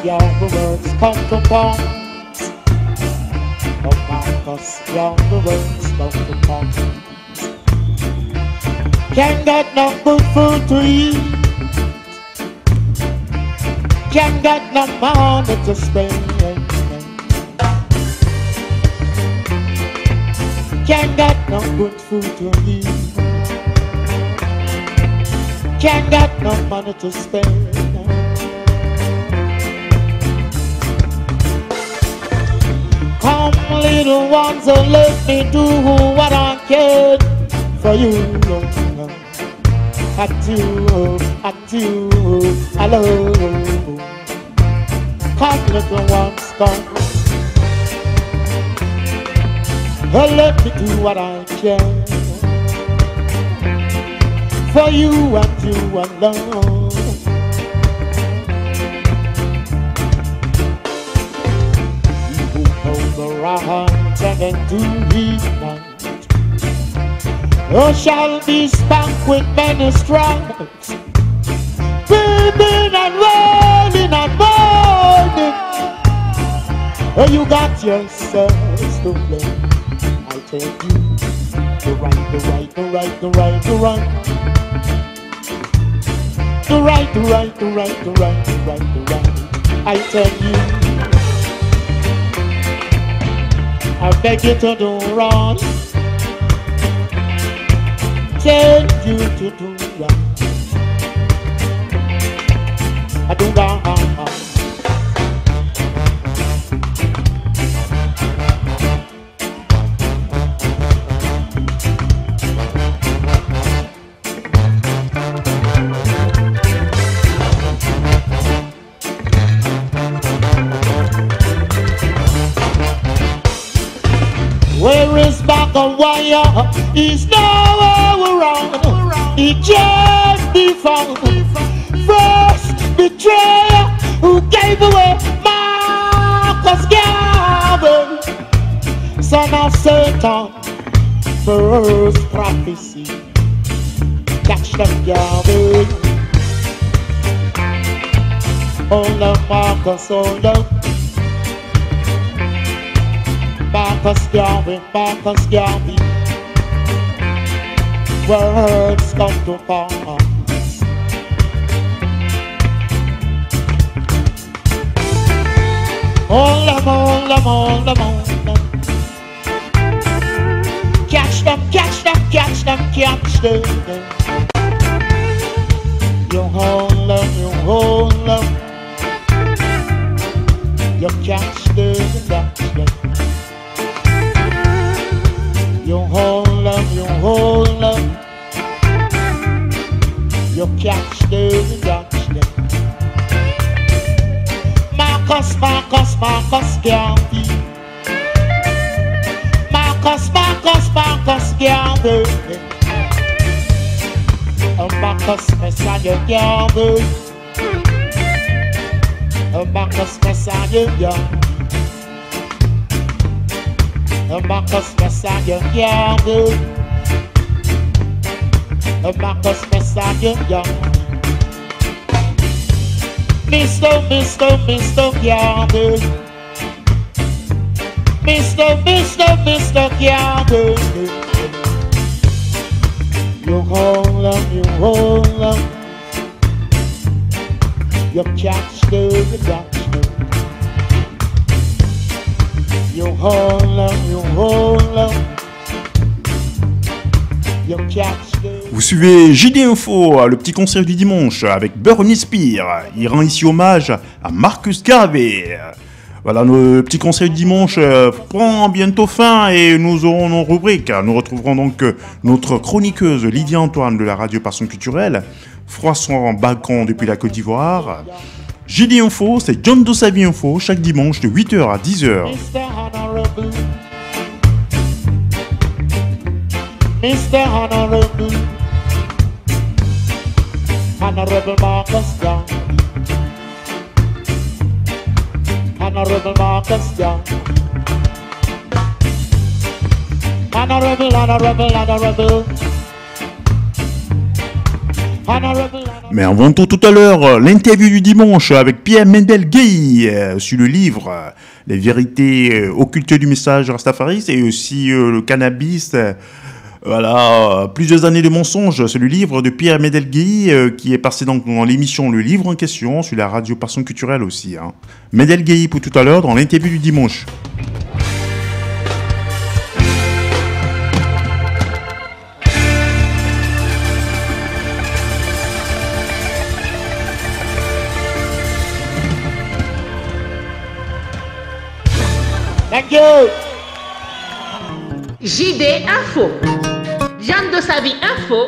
young, the words come to pass. Oh, Marcus young, the words come to pass. Can't get no good food to eat. Can't get no money to spend. Can't get no good food to eat. Can't get no money to spend. Come little ones and let me do what I can for you. I do, I love. Come little ones, come. Oh, let me do what I can for you and you alone. You who know the right and do it right, oh, shall be spanked with many stripes, weeping and wailing and mourning. Oh, you got yourselves to blame. Tell you the right, the right, the right, the right, the right, the right, the right, the right, the right, the right, the right. I tell you, I beg you to do wrong. Tell you to do right. I do wrong. Where is Bagawaya? He's nowhere around. He can't be found. First betrayer who gave away Marcus Garvey, son of Satan. First prophecy, catch them Garvey. Hold up, Marcus, hold up. Marcus Garvey, Marcus Garvey. Words come to pass. Hold them, hold them, hold them, hold them. Catch them, catch them, catch them, catch them. You hold them, you hold them. You catch them, catch them. You hold them, you hold them. You catch them, catch them. Marcus, Marcus, Marcus Garvey. Marcus, Marcus, Marcus Garvey. Oh, Marcus Messiah Garvey. Oh, Marcus Messiah Garvey. Marcus Messiah Garvey. Marcus Messiah Garvey. Mr. Garvey. Mr. Garvey. You hold them, you hold them. You catch them, you catch them. You hold them, you hold them. You catch them. Vous suivez JD Info, le petit concert du dimanche avec Burnie Spear. Il rend ici hommage à Marcus Garvey. Voilà, le petit conseil du dimanche prend bientôt fin et nous aurons nos rubriques. Nous retrouverons donc notre chroniqueuse Lydia Antoine de la radio Passion Culturelle, François Bacon depuis la Côte d'Ivoire. JD Info, c'est John Dossavi Info, chaque dimanche de 8h à 10h. Mr. Honorable, Honorable Marcus Garvey. Honorable Marcus Garvey. Honorable. Mais avant tout à l'heure, l'interview du dimanche avec Pierre Mendel-Gueye sur le livre Les vérités occultes du message Rastafari et aussi le cannabis. Voilà, plusieurs années de mensonges, c'est le livre de Pierre Mendel-Gueye qui est passé dans l'émission Le Livre en question sur la radio Passion Culturelle aussi. Mendel-Gueye pour tout à l'heure dans l'interview du dimanche. Thank you. JD Info. Jeanne de sa vie Info.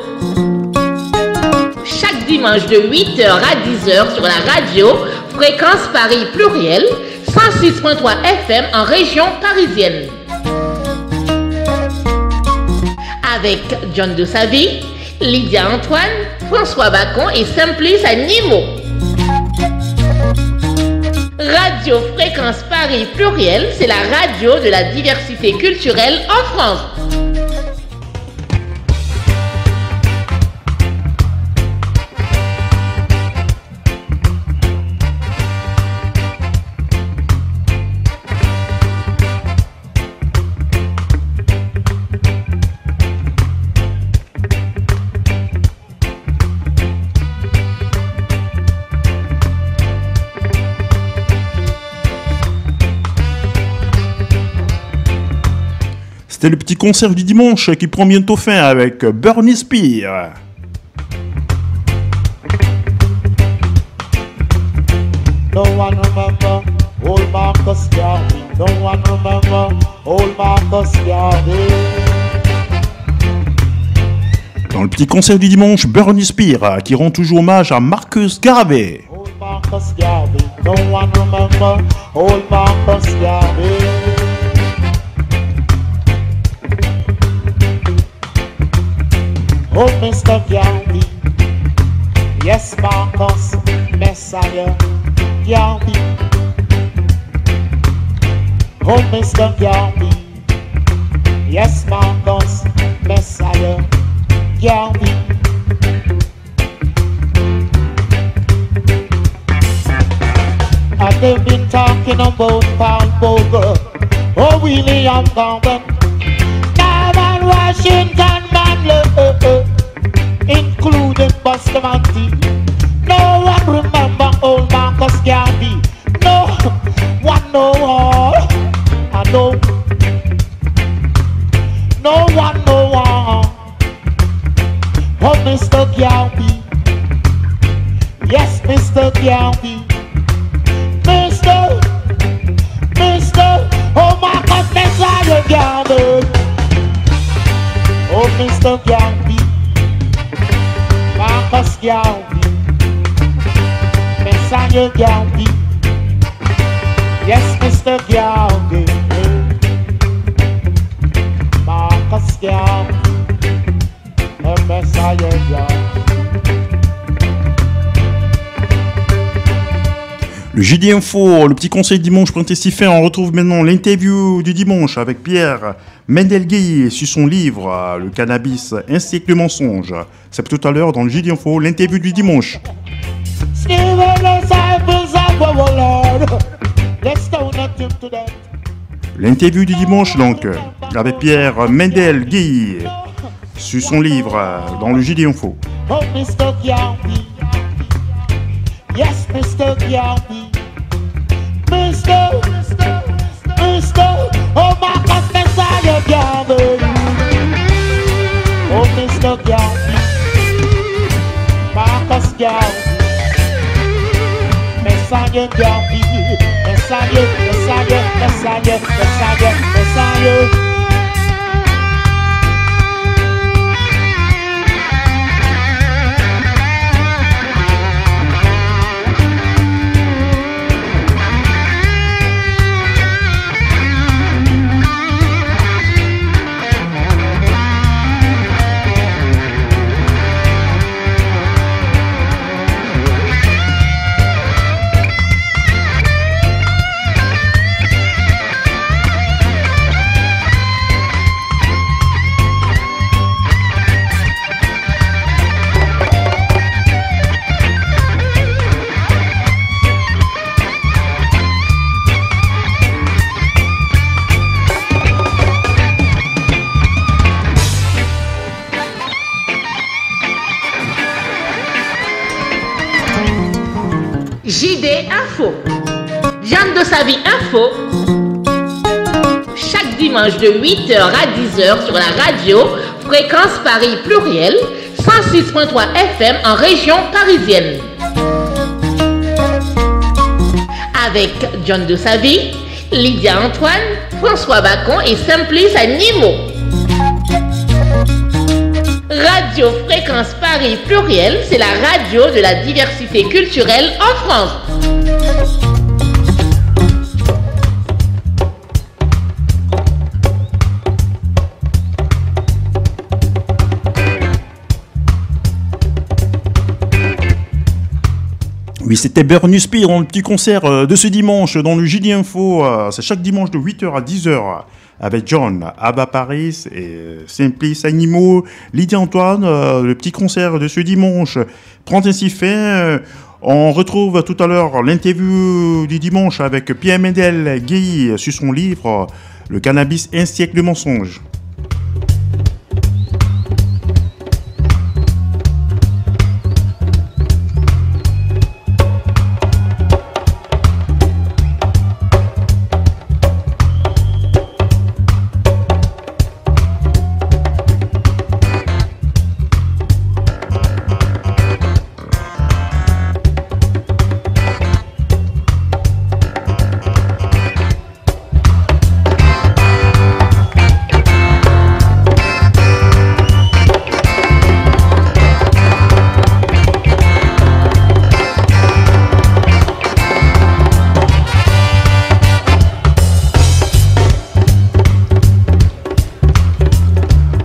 Chaque dimanche de 8h à 10h sur la radio Fréquence Paris Pluriel 106.3 FM en région parisienne. Avec John de sa vie, Lydia Antoine, François Bacon et Simplice Animo. Radio Fréquence Paris Pluriel, c'est la radio de la diversité culturelle en France. C'était le petit concert du dimanche qui prend bientôt fin avec Burnie Spear. No one remember old Marcus Garvey. No one remember old Marcus Garvey. Dans le petit concert du dimanche, Burnie Spear qui rend toujours hommage à Marcus Garvey. Old Marcus Garvey. No one remember old Marcus Garvey. Oh, Mr. Garvey, yes, Marcus, Messiah, Garvey. Oh, Mr. Garvey, yes, Marcus, Messiah, Garvey. And they've been talking about Paul Bogle, oh, William Garvey, Norman Washington, including Bustamante. No one remember old Marcus Garvey. No one know all. I know. No one know all. Oh, Mr. Garvey. Yes, Mr. Garvey. Mr. Oh, Marcus Messiah Garvey. Oh, Mr. Garvey, Marcus Garvey, Messiah Garvey, yes, Mr. Garvey, Marcus Garvey, Messiah Garvey. Le JD Info, le petit conseil dimanche pour ainsi fait. On retrouve maintenant l'interview du dimanche avec Pierre Mendel-Gueye sur son livre Le cannabis ainsi que le mensonge. C'est tout à l'heure dans le JD Info, l'interview du dimanche. L'interview du dimanche donc avec Pierre Mendel-Gueye sur son livre dans le JD Info. Oh, Mr. Garvey. Yes, Mr. Garvey. Mr. Oh, Marcus Messiah Garvey. Oh, Mr. Garvey. Marcus Garvey. Messiah Garvey. Messiah. JD Info. Jeanne de sa vie Info. Chaque dimanche de 8h à 10h sur la radio Fréquence Paris Pluriel 106.3 FM en région parisienne. Avec John de sa vie, Lydia Antoine, François Bacon et Simplice Animo. Radio Fréquence Paris Pluriel, c'est la radio de la diversité culturelle en France. Oui, c'était Bernie Spear dans le petit concert de ce dimanche dans le JD Info. C'est chaque dimanche de 8h à 10h avec John, Abba Paris et Simplice Animo, Lydia Antoine. Le petit concert de ce dimanche prend ainsi fin. On retrouve tout à l'heure l'interview du dimanche avec Pierre Mendel Guéhi sur son livre « Le cannabis, un siècle de mensonges ».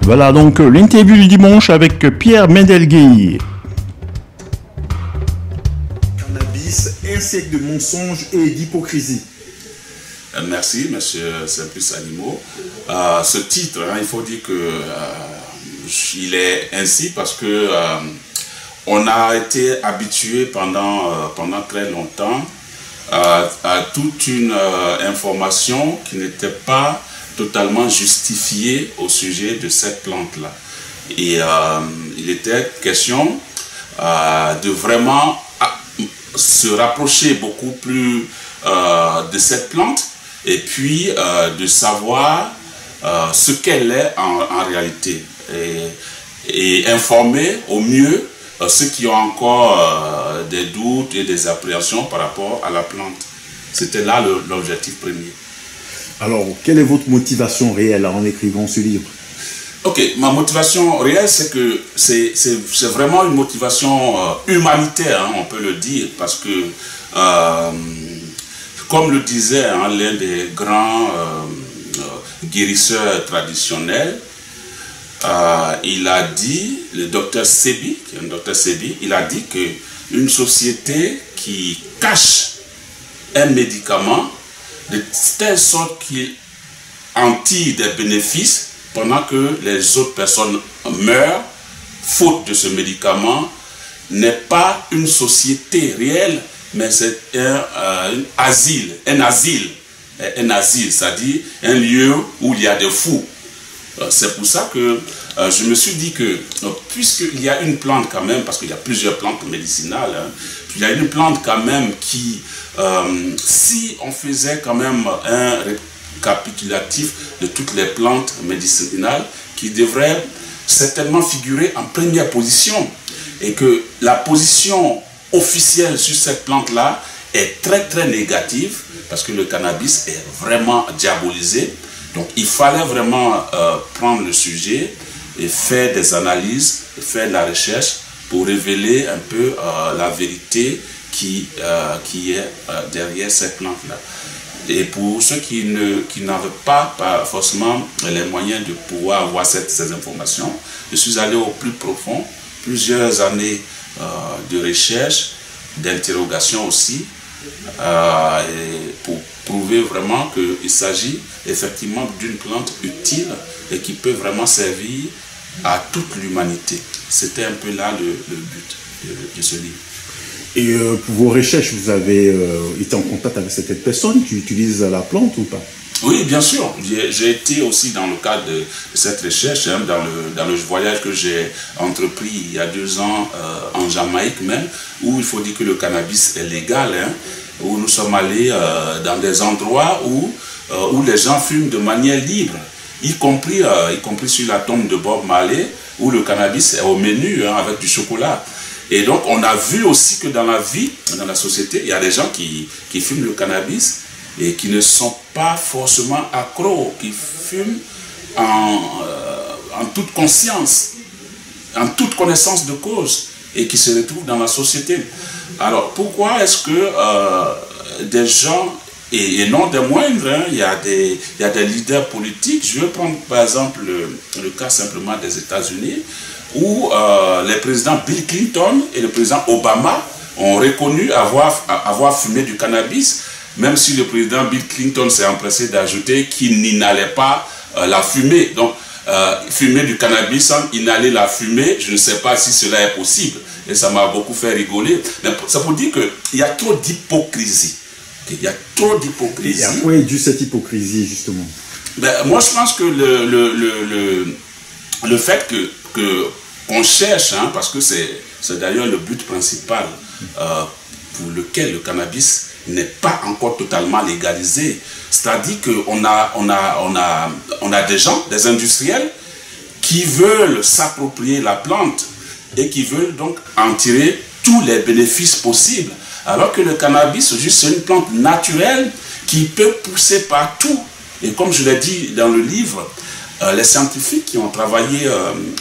Voilà donc l'interview du dimanche avec Pierre Mendel Guéhi. Cannabis, un siècle de mensonges et d'hypocrisie. Merci, monsieur Simplice Animo. Ce titre, il faut dire que il est ainsi parce que on a été habitué pendant très longtemps à toute une information qui n'était pas totalement justifiée au sujet de cette plante-là. Et il était question de vraiment se rapprocher beaucoup plus de cette plante et puis de savoir ce qu'elle est en réalité et informer au mieux ceux qui ont encore des doutes et des appréhensions par rapport à la plante. C'était là l'objectif premier. Alors, quelle est votre motivation réelle en écrivant ce livre? Ok, ma motivation réelle, c'est que c'est vraiment une motivation humanitaire, on peut le dire, parce que, comme le disait l'un des grands guérisseurs traditionnels, il a dit, le docteur Sebi, il a dit qu'une société qui cache un médicament de telle sorte qu'il en tire des bénéfices pendant que les autres personnes meurent faute de ce médicament n'est pas une société réelle, mais c'est un asile, c'est-à-dire un lieu où il y a des fous. C'est pour ça que je me suis dit que puisqu'il y a une plante quand même, parce qu'il y a plusieurs plantes médicinales, il y a une plante quand même qui, si on faisait quand même un récapitulatif de toutes les plantes médicinales, qui devrait certainement figurer en première position, et que la position officielle sur cette plante-là est très très négative, parce que le cannabis est vraiment diabolisé. Donc il fallait vraiment prendre le sujet et faire des analyses, faire de la recherche pour révéler un peu la vérité qui est derrière cette plante-là. Et pour ceux qui n'avaient pas forcément les moyens de pouvoir avoir ces informations, je suis allé au plus profond, plusieurs années de recherche, d'interrogation aussi, et pour prouver vraiment qu'il s'agit effectivement d'une plante utile et qui peut vraiment servir à toute l'humanité. C'était un peu là le but de ce livre. Et pour vos recherches, vous avez été en contact avec certaines personnes qui utilisent la plante ou pas? Oui, bien sûr. J'ai été aussi dans le cadre de cette recherche, hein, dans le voyage que j'ai entrepris il y a 2 ans en Jamaïque même, où il faut dire que le cannabis est légal, hein, où nous sommes allés dans des endroits où les gens fument de manière libre, y compris sur la tombe de Bob Marley, où le cannabis est au menu, hein, avec du chocolat. Et donc on a vu aussi que dans la vie, dans la société, il y a des gens qui fument le cannabis et qui ne sont pas forcément accros, qui fument en toute conscience, en toute connaissance de cause, et qui se retrouvent dans la société. Alors pourquoi est-ce que des gens, et non des moindres, hein, il y a des leaders politiques, je vais prendre par exemple le cas simplement des États-Unis, où les présidents Bill Clinton et le président Obama ont reconnu avoir fumé du cannabis, même si le président Bill Clinton s'est empressé d'ajouter qu'il n'inhalait pas la fumée. Donc, fumer du cannabis sans inhaler la fumée, je ne sais pas si cela est possible. Et ça m'a beaucoup fait rigoler. Mais ça pour dire qu'il y a trop d'hypocrisie. Il y a trop d'hypocrisie. Et à quoi est due cette hypocrisie, justement? Moi, je pense que le fait qu'on cherche, hein, parce que c'est d'ailleurs le but principal pour lequel le cannabis n'est pas encore totalement légalisé. C'est-à-dire qu'on a des gens, des industriels, qui veulent s'approprier la plante et qui veulent donc en tirer tous les bénéfices possibles. Alors que le cannabis, c'est une plante naturelle qui peut pousser partout. Et comme je l'ai dit dans le livre, les scientifiques qui ont travaillé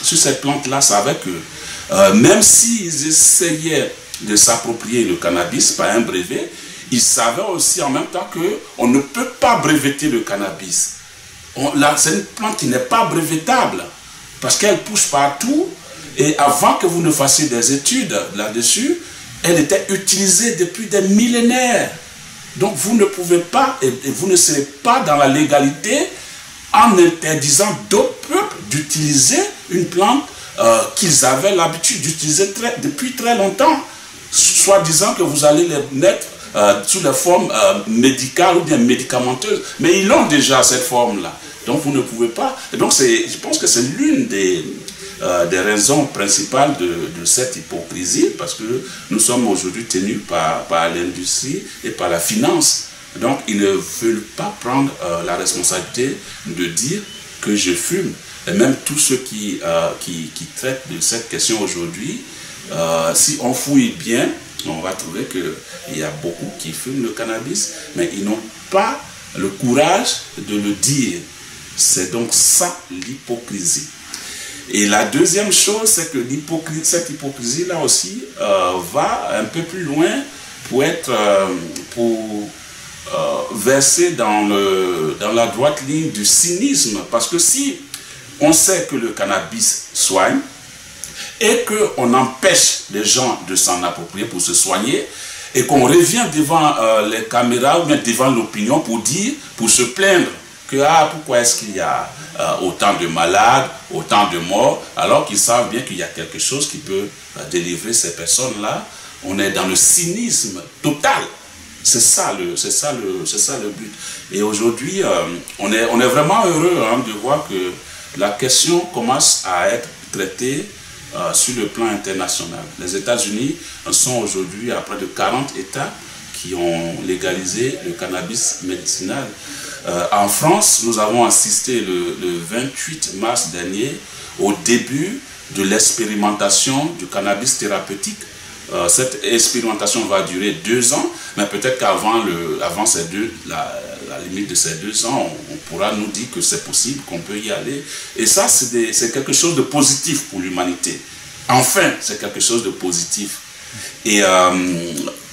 sur cette plante-là savaient que même s'ils essayaient de s'approprier le cannabis par un brevet, ils savaient aussi en même temps qu'on ne peut pas breveter le cannabis. C'est une plante qui n'est pas brevetable parce qu'elle pousse partout, et avant que vous ne fassiez des études là-dessus, elle était utilisée depuis des millénaires. Donc vous ne pouvez pas, et vous ne serez pas dans la légalité en interdisant d'autres peuples d'utiliser une plante qu'ils avaient l'habitude d'utiliser depuis très longtemps, soi-disant que vous allez les mettre sous la forme médicale ou bien médicamenteuse. Mais ils l'ont déjà, cette forme-là. Donc vous ne pouvez pas. Et donc je pense que c'est l'une des raisons principales de cette hypocrisie, parce que nous sommes aujourd'hui tenus par l'industrie et par la finance. Donc ils ne veulent pas prendre la responsabilité de dire que je fume. Et même tous ceux qui traitent de cette question aujourd'hui, si on fouille bien, on va trouver qu'il y a beaucoup qui fument le cannabis, mais ils n'ont pas le courage de le dire. C'est donc ça l'hypocrisie. Et la deuxième chose, c'est que cette hypocrisie-là aussi va un peu plus loin pour verser dans la droite ligne du cynisme. Parce que si on sait que le cannabis soigne, et qu'on empêche les gens de s'en approprier pour se soigner, et qu'on revient devant les caméras ou bien devant l'opinion pour se plaindre que pourquoi est-ce qu'il y a autant de malades, autant de morts, alors qu'ils savent bien qu'il y a quelque chose qui peut délivrer ces personnes-là. On est dans le cynisme total. C'est ça le but. Et aujourd'hui, on est vraiment heureux, hein, de voir que la question commence à être traitée sur le plan international. Les États-Unis sont aujourd'hui à près de 40 États qui ont légalisé le cannabis médicinal. En France, nous avons assisté le 28 mars dernier au début de l'expérimentation du cannabis thérapeutique. Cette expérimentation va durer 2 ans, mais peut-être qu'avant la limite de ces 2 ans, on pourra nous dire que c'est possible, qu'on peut y aller. Et ça, c'est quelque chose de positif pour l'humanité. Enfin, c'est quelque chose de positif. Et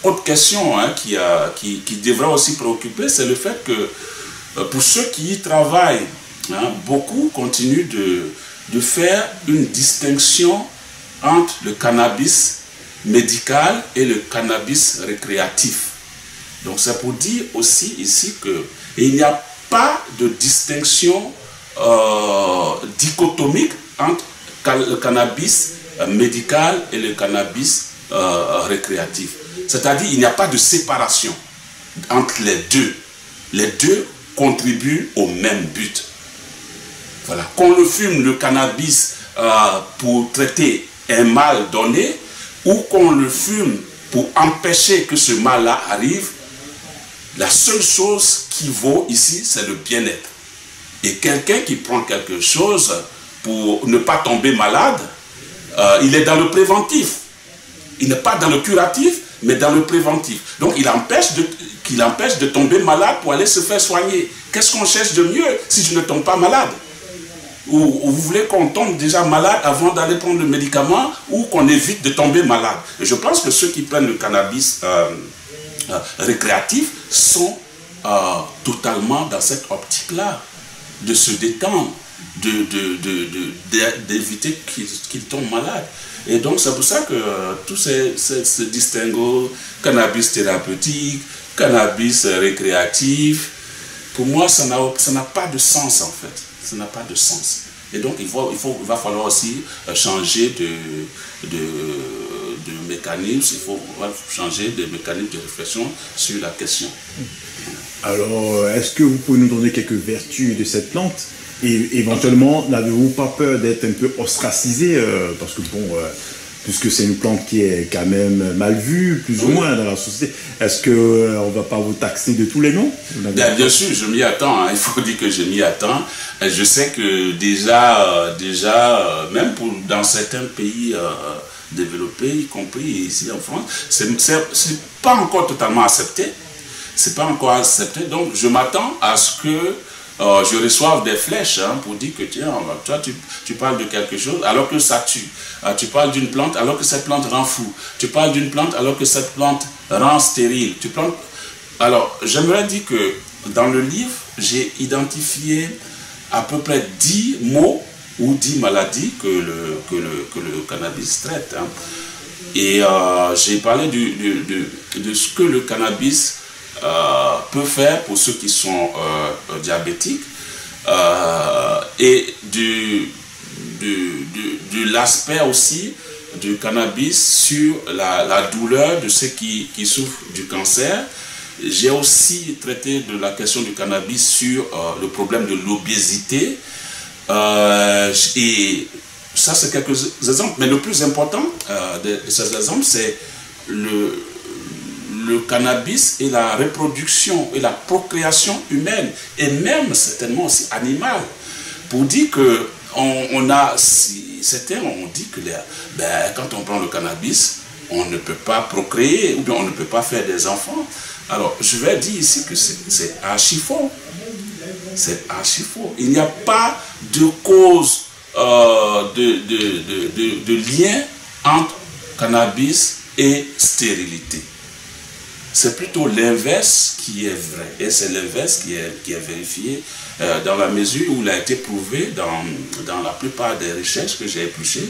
autre question, hein, qui devrait aussi préoccuper, c'est le fait que pour ceux qui y travaillent, hein, beaucoup continuent de faire une distinction entre le cannabis médical et le cannabis récréatif. Donc c'est pour dire aussi ici qu'il n'y a pas de distinction dichotomique entre le cannabis médical et le cannabis récréatif. C'est-à-dire qu'il n'y a pas de séparation entre les deux. Les deux contribuent au même but. Voilà. Qu'on le fume, le cannabis, pour traiter un mal donné, ou qu'on le fume pour empêcher que ce mal-là arrive, la seule chose qui vaut ici, c'est le bien-être. Et quelqu'un qui prend quelque chose pour ne pas tomber malade, il est dans le préventif. Il n'est pas dans le curatif, mais dans le préventif. Donc il empêche de tomber malade pour aller se faire soigner. Qu'est-ce qu'on cherche de mieux si je ne tombe pas malade? Ou vous voulez qu'on tombe déjà malade avant d'aller prendre le médicament, ou qu'on évite de tomber malade? Et je pense que ceux qui prennent le cannabis récréatif sont totalement dans cette optique-là, de se détendre, d'éviter qu'ils tombent malades. Et donc c'est pour ça que tous ces distinguos, cannabis thérapeutique, cannabis récréatif, pour moi ça n'a pas de sens en fait. Ça n'a pas de sens. Et donc il va falloir aussi changer de mécanisme, il faut changer de mécanisme de réflexion sur la question. Alors, est-ce que vous pouvez nous donner quelques vertus de cette plante? Et éventuellement, n'avez-vous pas peur d'être un peu ostracisé? Parce que bon, puisque c'est une plante qui est quand même mal vue, plus ou moins dans la société, est-ce qu'on ne va pas vous taxer de tous les noms? Bien sûr, je m'y attends. Hein. Il faut dire que je m'y attends. Je sais que déjà même dans certains pays développés, y compris ici en France, c'est pas encore totalement accepté. C'est pas encore accepté. Donc, je m'attends à ce que je reçoive des flèches pour dire que tiens, toi tu parles de quelque chose alors que ça tue. Tu parles d'une plante alors que cette plante rend fou. Tu parles d'une plante alors que cette plante rend stérile. Alors, j'aimerais dire que dans le livre, j'ai identifié à peu près 10 mots ou 10 maladies que le cannabis traite. Hein. Et j'ai parlé de ce que le cannabis peut faire pour ceux qui sont diabétiques et de l'aspect aussi du cannabis sur la douleur de ceux qui souffrent du cancer. J'ai aussi traité de la question du cannabis sur le problème de l'obésité et ça c'est quelques exemples, mais le plus important de ces exemples c'est le cannabis et la reproduction et la procréation humaine et même certainement aussi animale, pour dire que certains ont dit que quand on prend le cannabis on ne peut pas procréer ou bien on ne peut pas faire des enfants. Alors je vais dire ici que c'est archi faux. C'est archi faux. Il n'y a pas de cause de lien entre cannabis et stérilité. C'est plutôt l'inverse qui est vrai. Et c'est l'inverse qui est vérifié dans la mesure où il a été prouvé dans la plupart des recherches que j'ai épluchées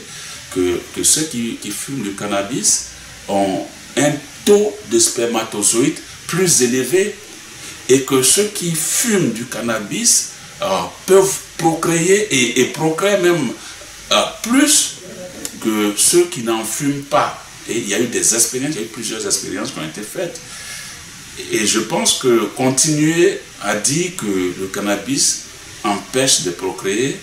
que ceux qui fument le cannabis ont un taux de spermatozoïdes plus élevé et que ceux qui fument du cannabis peuvent procréer et procréent même plus que ceux qui n'en fument pas. Et il y a eu des expériences, il y a eu plusieurs expériences qui ont été faites. Et je pense que continuer à dire que le cannabis empêche de procréer,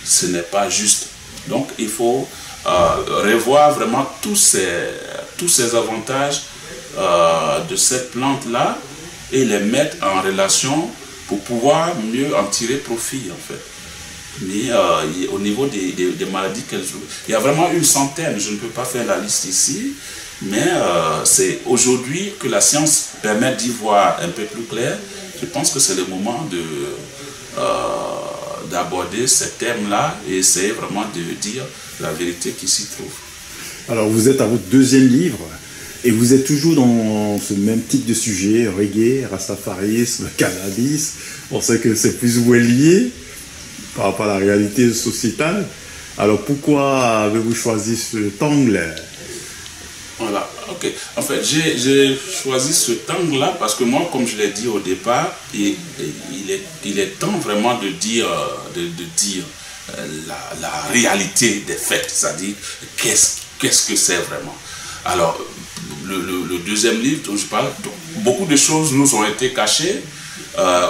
ce n'est pas juste. Donc il faut revoir vraiment tous ces avantages de cette plante-là et les mettre en relation pour pouvoir mieux en tirer profit en fait. Mais au niveau des maladies qu'elles jouent, il y a vraiment une centaine, je ne peux pas faire la liste ici, mais c'est aujourd'hui que la science permet d'y voir un peu plus clair. Je pense que c'est le moment d'aborder ces thèmes-là et essayer vraiment de dire la vérité qui s'y trouve. Alors vous êtes à votre deuxième livre et vous êtes toujours dans ce même type de sujet, reggae, rastafarisme, cannabis. On sait que c'est plus ou moins lié par rapport à la réalité sociétale. Alors pourquoi avez-vous choisi cet angle? Voilà, ok. En fait, j'ai choisi cet angle-là parce que moi, comme je l'ai dit au départ, il est temps vraiment de dire la réalité des faits, c'est-à-dire qu'est-ce que c'est vraiment. Alors, le deuxième livre dont je parle, beaucoup de choses nous ont été cachées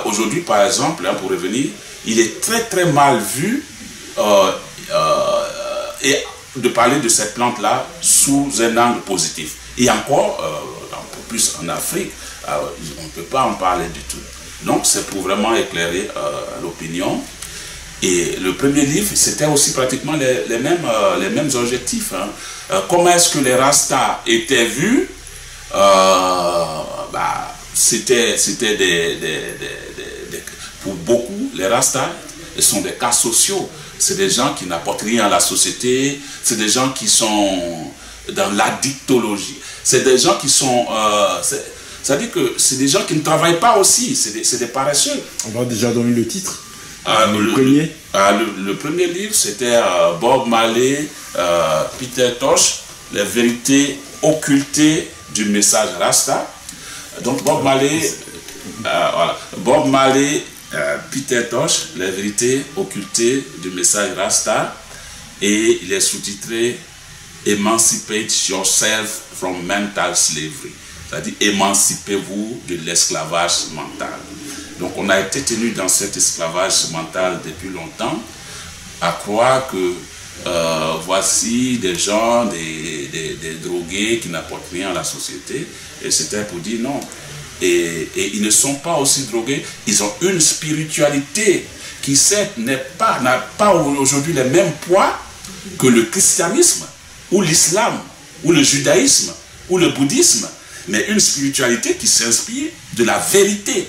aujourd'hui, par exemple, hein, pour revenir, il est très très mal vu et de parler de cette plante-là sous un angle positif. Et encore, un peu plus en Afrique, on ne peut pas en parler du tout. Donc c'est pour vraiment éclairer l'opinion. Et le premier livre, c'était aussi pratiquement les mêmes objectifs. Hein. Comment est-ce que les Rastas étaient vus? C'était pour beaucoup, les Rastas sont des cas sociaux. C'est des gens qui n'apportent rien à la société. C'est des gens qui sont dans l'addictologie. C'est des gens qui sont... c'est-à-dire que c'est des gens qui ne travaillent pas aussi. C'est des paresseux. On va déjà donner le titre. Le premier livre, c'était Bob Marley, Peter Tosh, les vérités occultées du message Rasta. Donc Bob Marley, Bob Marley, Peter Tosh, les vérités occultées du message Rasta, et il est sous-titré Emancipate yourself from mental slavery, c'est-à-dire émancipez-vous de l'esclavage mental. Donc on a été tenu dans cet esclavage mental depuis longtemps, à croire que voici des gens, des drogués qui n'apportent rien à la société, et c'était pour dire non. Et ils ne sont pas aussi drogués, ils ont une spiritualité qui certes n'a pas aujourd'hui le même poids que le christianisme, ou l'islam, ou le judaïsme, ou le bouddhisme, mais une spiritualité qui s'inspire de la vérité,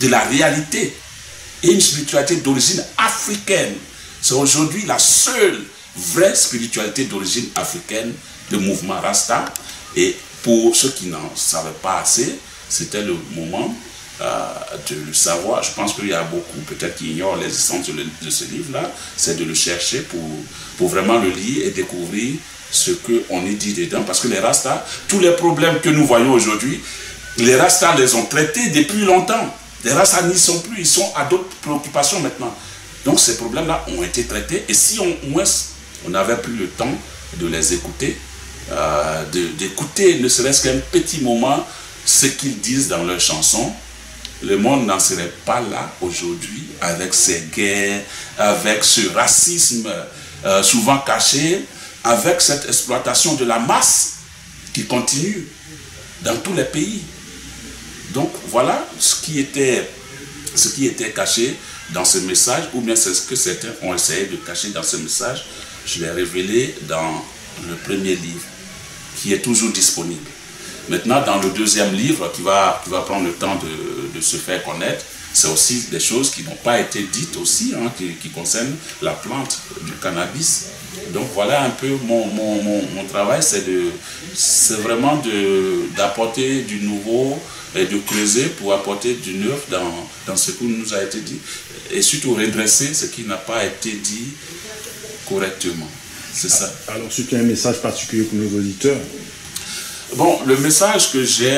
de la réalité, et une spiritualité d'origine africaine. C'est aujourd'hui la seule vraie spiritualité d'origine africaine, le mouvement Rasta. Et pour ceux qui n'en savaient pas assez, c'était le moment de le savoir. Je pense qu'il y a beaucoup peut-être qui ignorent l'existence de ce livre-là. C'est de le chercher pour vraiment le lire et découvrir ce qu'on y dit dedans. Parce que les Rastas, tous les problèmes que nous voyons aujourd'hui, les Rastas les ont traités depuis longtemps. Les Rastas n'y sont plus, ils sont à d'autres préoccupations maintenant. Donc ces problèmes-là ont été traités. Et si on avait pris le temps de les écouter, d'écouter ne serait-ce qu'un petit moment ce qu'ils disent dans leurs chansons, le monde n'en serait pas là aujourd'hui avec ces guerres, avec ce racisme souvent caché, avec cette exploitation de la masse qui continue dans tous les pays. Donc voilà ce qui était caché dans ce message, ou bien c'est ce que certains ont essayé de cacher dans ce message. Je l'ai révélé dans le premier livre, qui est toujours disponible. Maintenant, dans le deuxième livre, qui va prendre le temps de se faire connaître, c'est aussi des choses qui n'ont pas été dites aussi, hein, qui concernent la plante du cannabis. Donc voilà un peu mon travail, c'est vraiment d'apporter du nouveau et de creuser pour apporter du neuf dans ce qui nous a été dit, et surtout redresser ce qui n'a pas été dit correctement. C'est ça. Alors, si tu as un message particulier pour nos auditeurs? Bon, le message que j'ai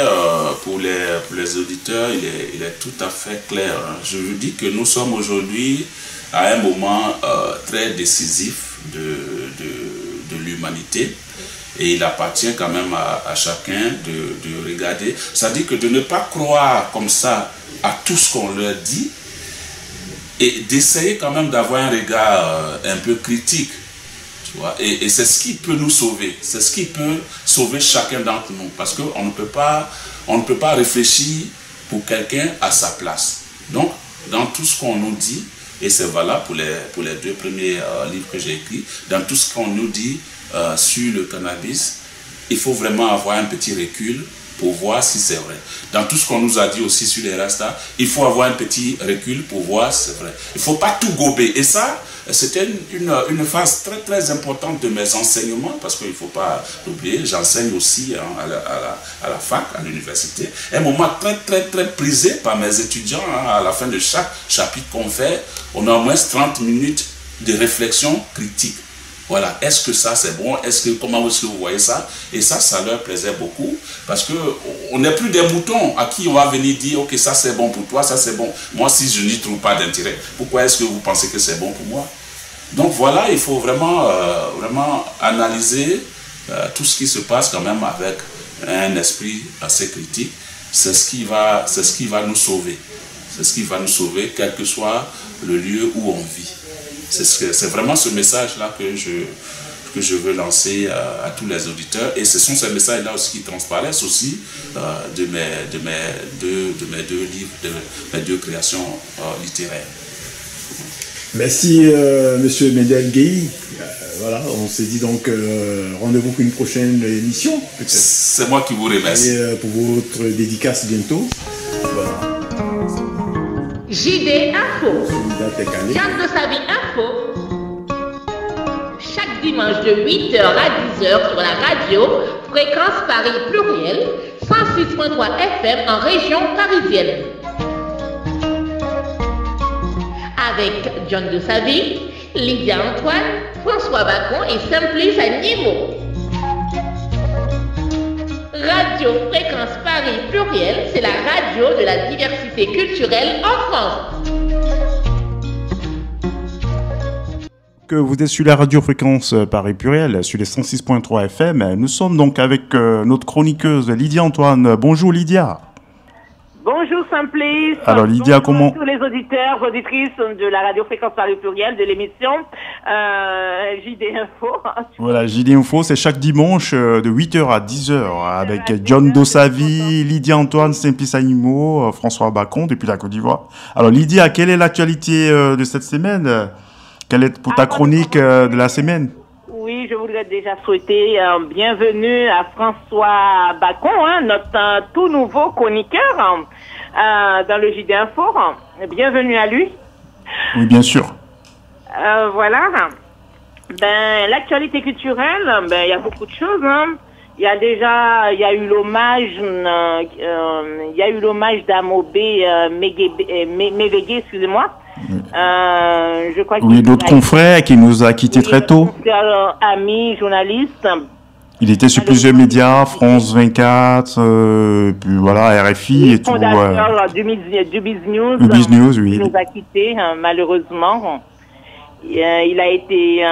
pour les auditeurs, il est tout à fait clair. Hein. Je vous dis que nous sommes aujourd'hui à un moment très décisif de l'humanité, et il appartient quand même à chacun de regarder. C'est-à-dire que de ne pas croire comme ça à tout ce qu'on leur dit, et d'essayer quand même d'avoir un regard un peu critique. Et c'est ce qui peut nous sauver, c'est ce qui peut sauver chacun d'entre nous, parce qu'on ne peut pas réfléchir pour quelqu'un à sa place. Donc, dans tout ce qu'on nous dit, et c'est valable pour les deux premiers livres que j'ai écrits, dans tout ce qu'on nous dit sur le cannabis, il faut vraiment avoir un petit recul pour voir si c'est vrai. Dans tout ce qu'on nous a dit aussi sur les Rastas, il faut avoir un petit recul pour voir si c'est vrai. Il ne faut pas tout gober. Et ça, c'était une phase très très importante de mes enseignements, parce qu'il ne faut pas l'oublier, j'enseigne aussi hein, à la fac, à l'université. Un moment très très très prisé par mes étudiants, hein, à la fin de chaque chapitre qu'on fait, on a au moins 30 minutes de réflexion critique. Voilà, est-ce que ça c'est bon? Comment est-ce que vous voyez ça? Et ça leur plaisait beaucoup, parce qu'on n'est plus des moutons à qui on va venir dire ok, ça c'est bon pour toi, ça c'est bon. Moi, si je n'y trouve pas d'intérêt, pourquoi est-ce que vous pensez que c'est bon pour moi? Donc voilà, il faut vraiment analyser tout ce qui se passe quand même avec un esprit assez critique. C'est ce qui va nous sauver. C'est ce qui va nous sauver, quel que soit le lieu où on vit. C'est vraiment ce message-là que je veux lancer à tous les auditeurs. Et ce sont ces messages-là aussi qui transparaissent aussi de mes deux livres, de mes deux créations littéraires. Merci, Monsieur Medel Gueye. Voilà, on s'est dit donc rendez-vous pour une prochaine émission. C'est moi qui vous remercie. Et pour votre dédicace bientôt. Voilà. JD Info. Jeanne de sa vie Info. Chaque dimanche de 8h à 10h sur la radio Fréquence Paris Pluriel 106.3 FM en région parisienne. Avec John de Savie, Lydia Antoine, François Bacon et Simplice Animo. Radio Fréquence Paris Pluriel, c'est la radio de la diversité culturelle en France. Que vous êtes sur la radio Fréquence Paris Pluriel, sur les 106.3 FM. Nous sommes donc avec notre chroniqueuse Lydia Antoine. Bonjour Lydia. Bonjour Simplice. Alors Lydia, comment... Bonjour tous les auditeurs, auditrices de la radio Fréquence Paris Pluriel, de l'émission JD Info. Voilà, JD Info, c'est chaque dimanche de 8h à 10h avec John Dossavi, Lydia Antoine, Simplice Animo, François Bacon depuis la Côte d'Ivoire. Alors Lydia, quelle est l'actualité de cette semaine? Quelle est pour ta chronique de la semaine? Oui, je voudrais déjà souhaiter bienvenue à François Bacon, notre tout nouveau chroniqueur dans le JD Info. Bienvenue à lui. Oui, bien sûr. Voilà. Ben, l'actualité culturelle, il y a beaucoup de choses. Il y a eu l'hommage d'Amobé Mévégué, excusez-moi. Je crois oui, notre confrère qui nous a quittés très tôt. Ami, journaliste. Il était sur plusieurs médias, France 24, puis voilà, RFI et tout. Fondateur du BizNews. Le BizNews, oui. Il nous a quittés, malheureusement. Il a été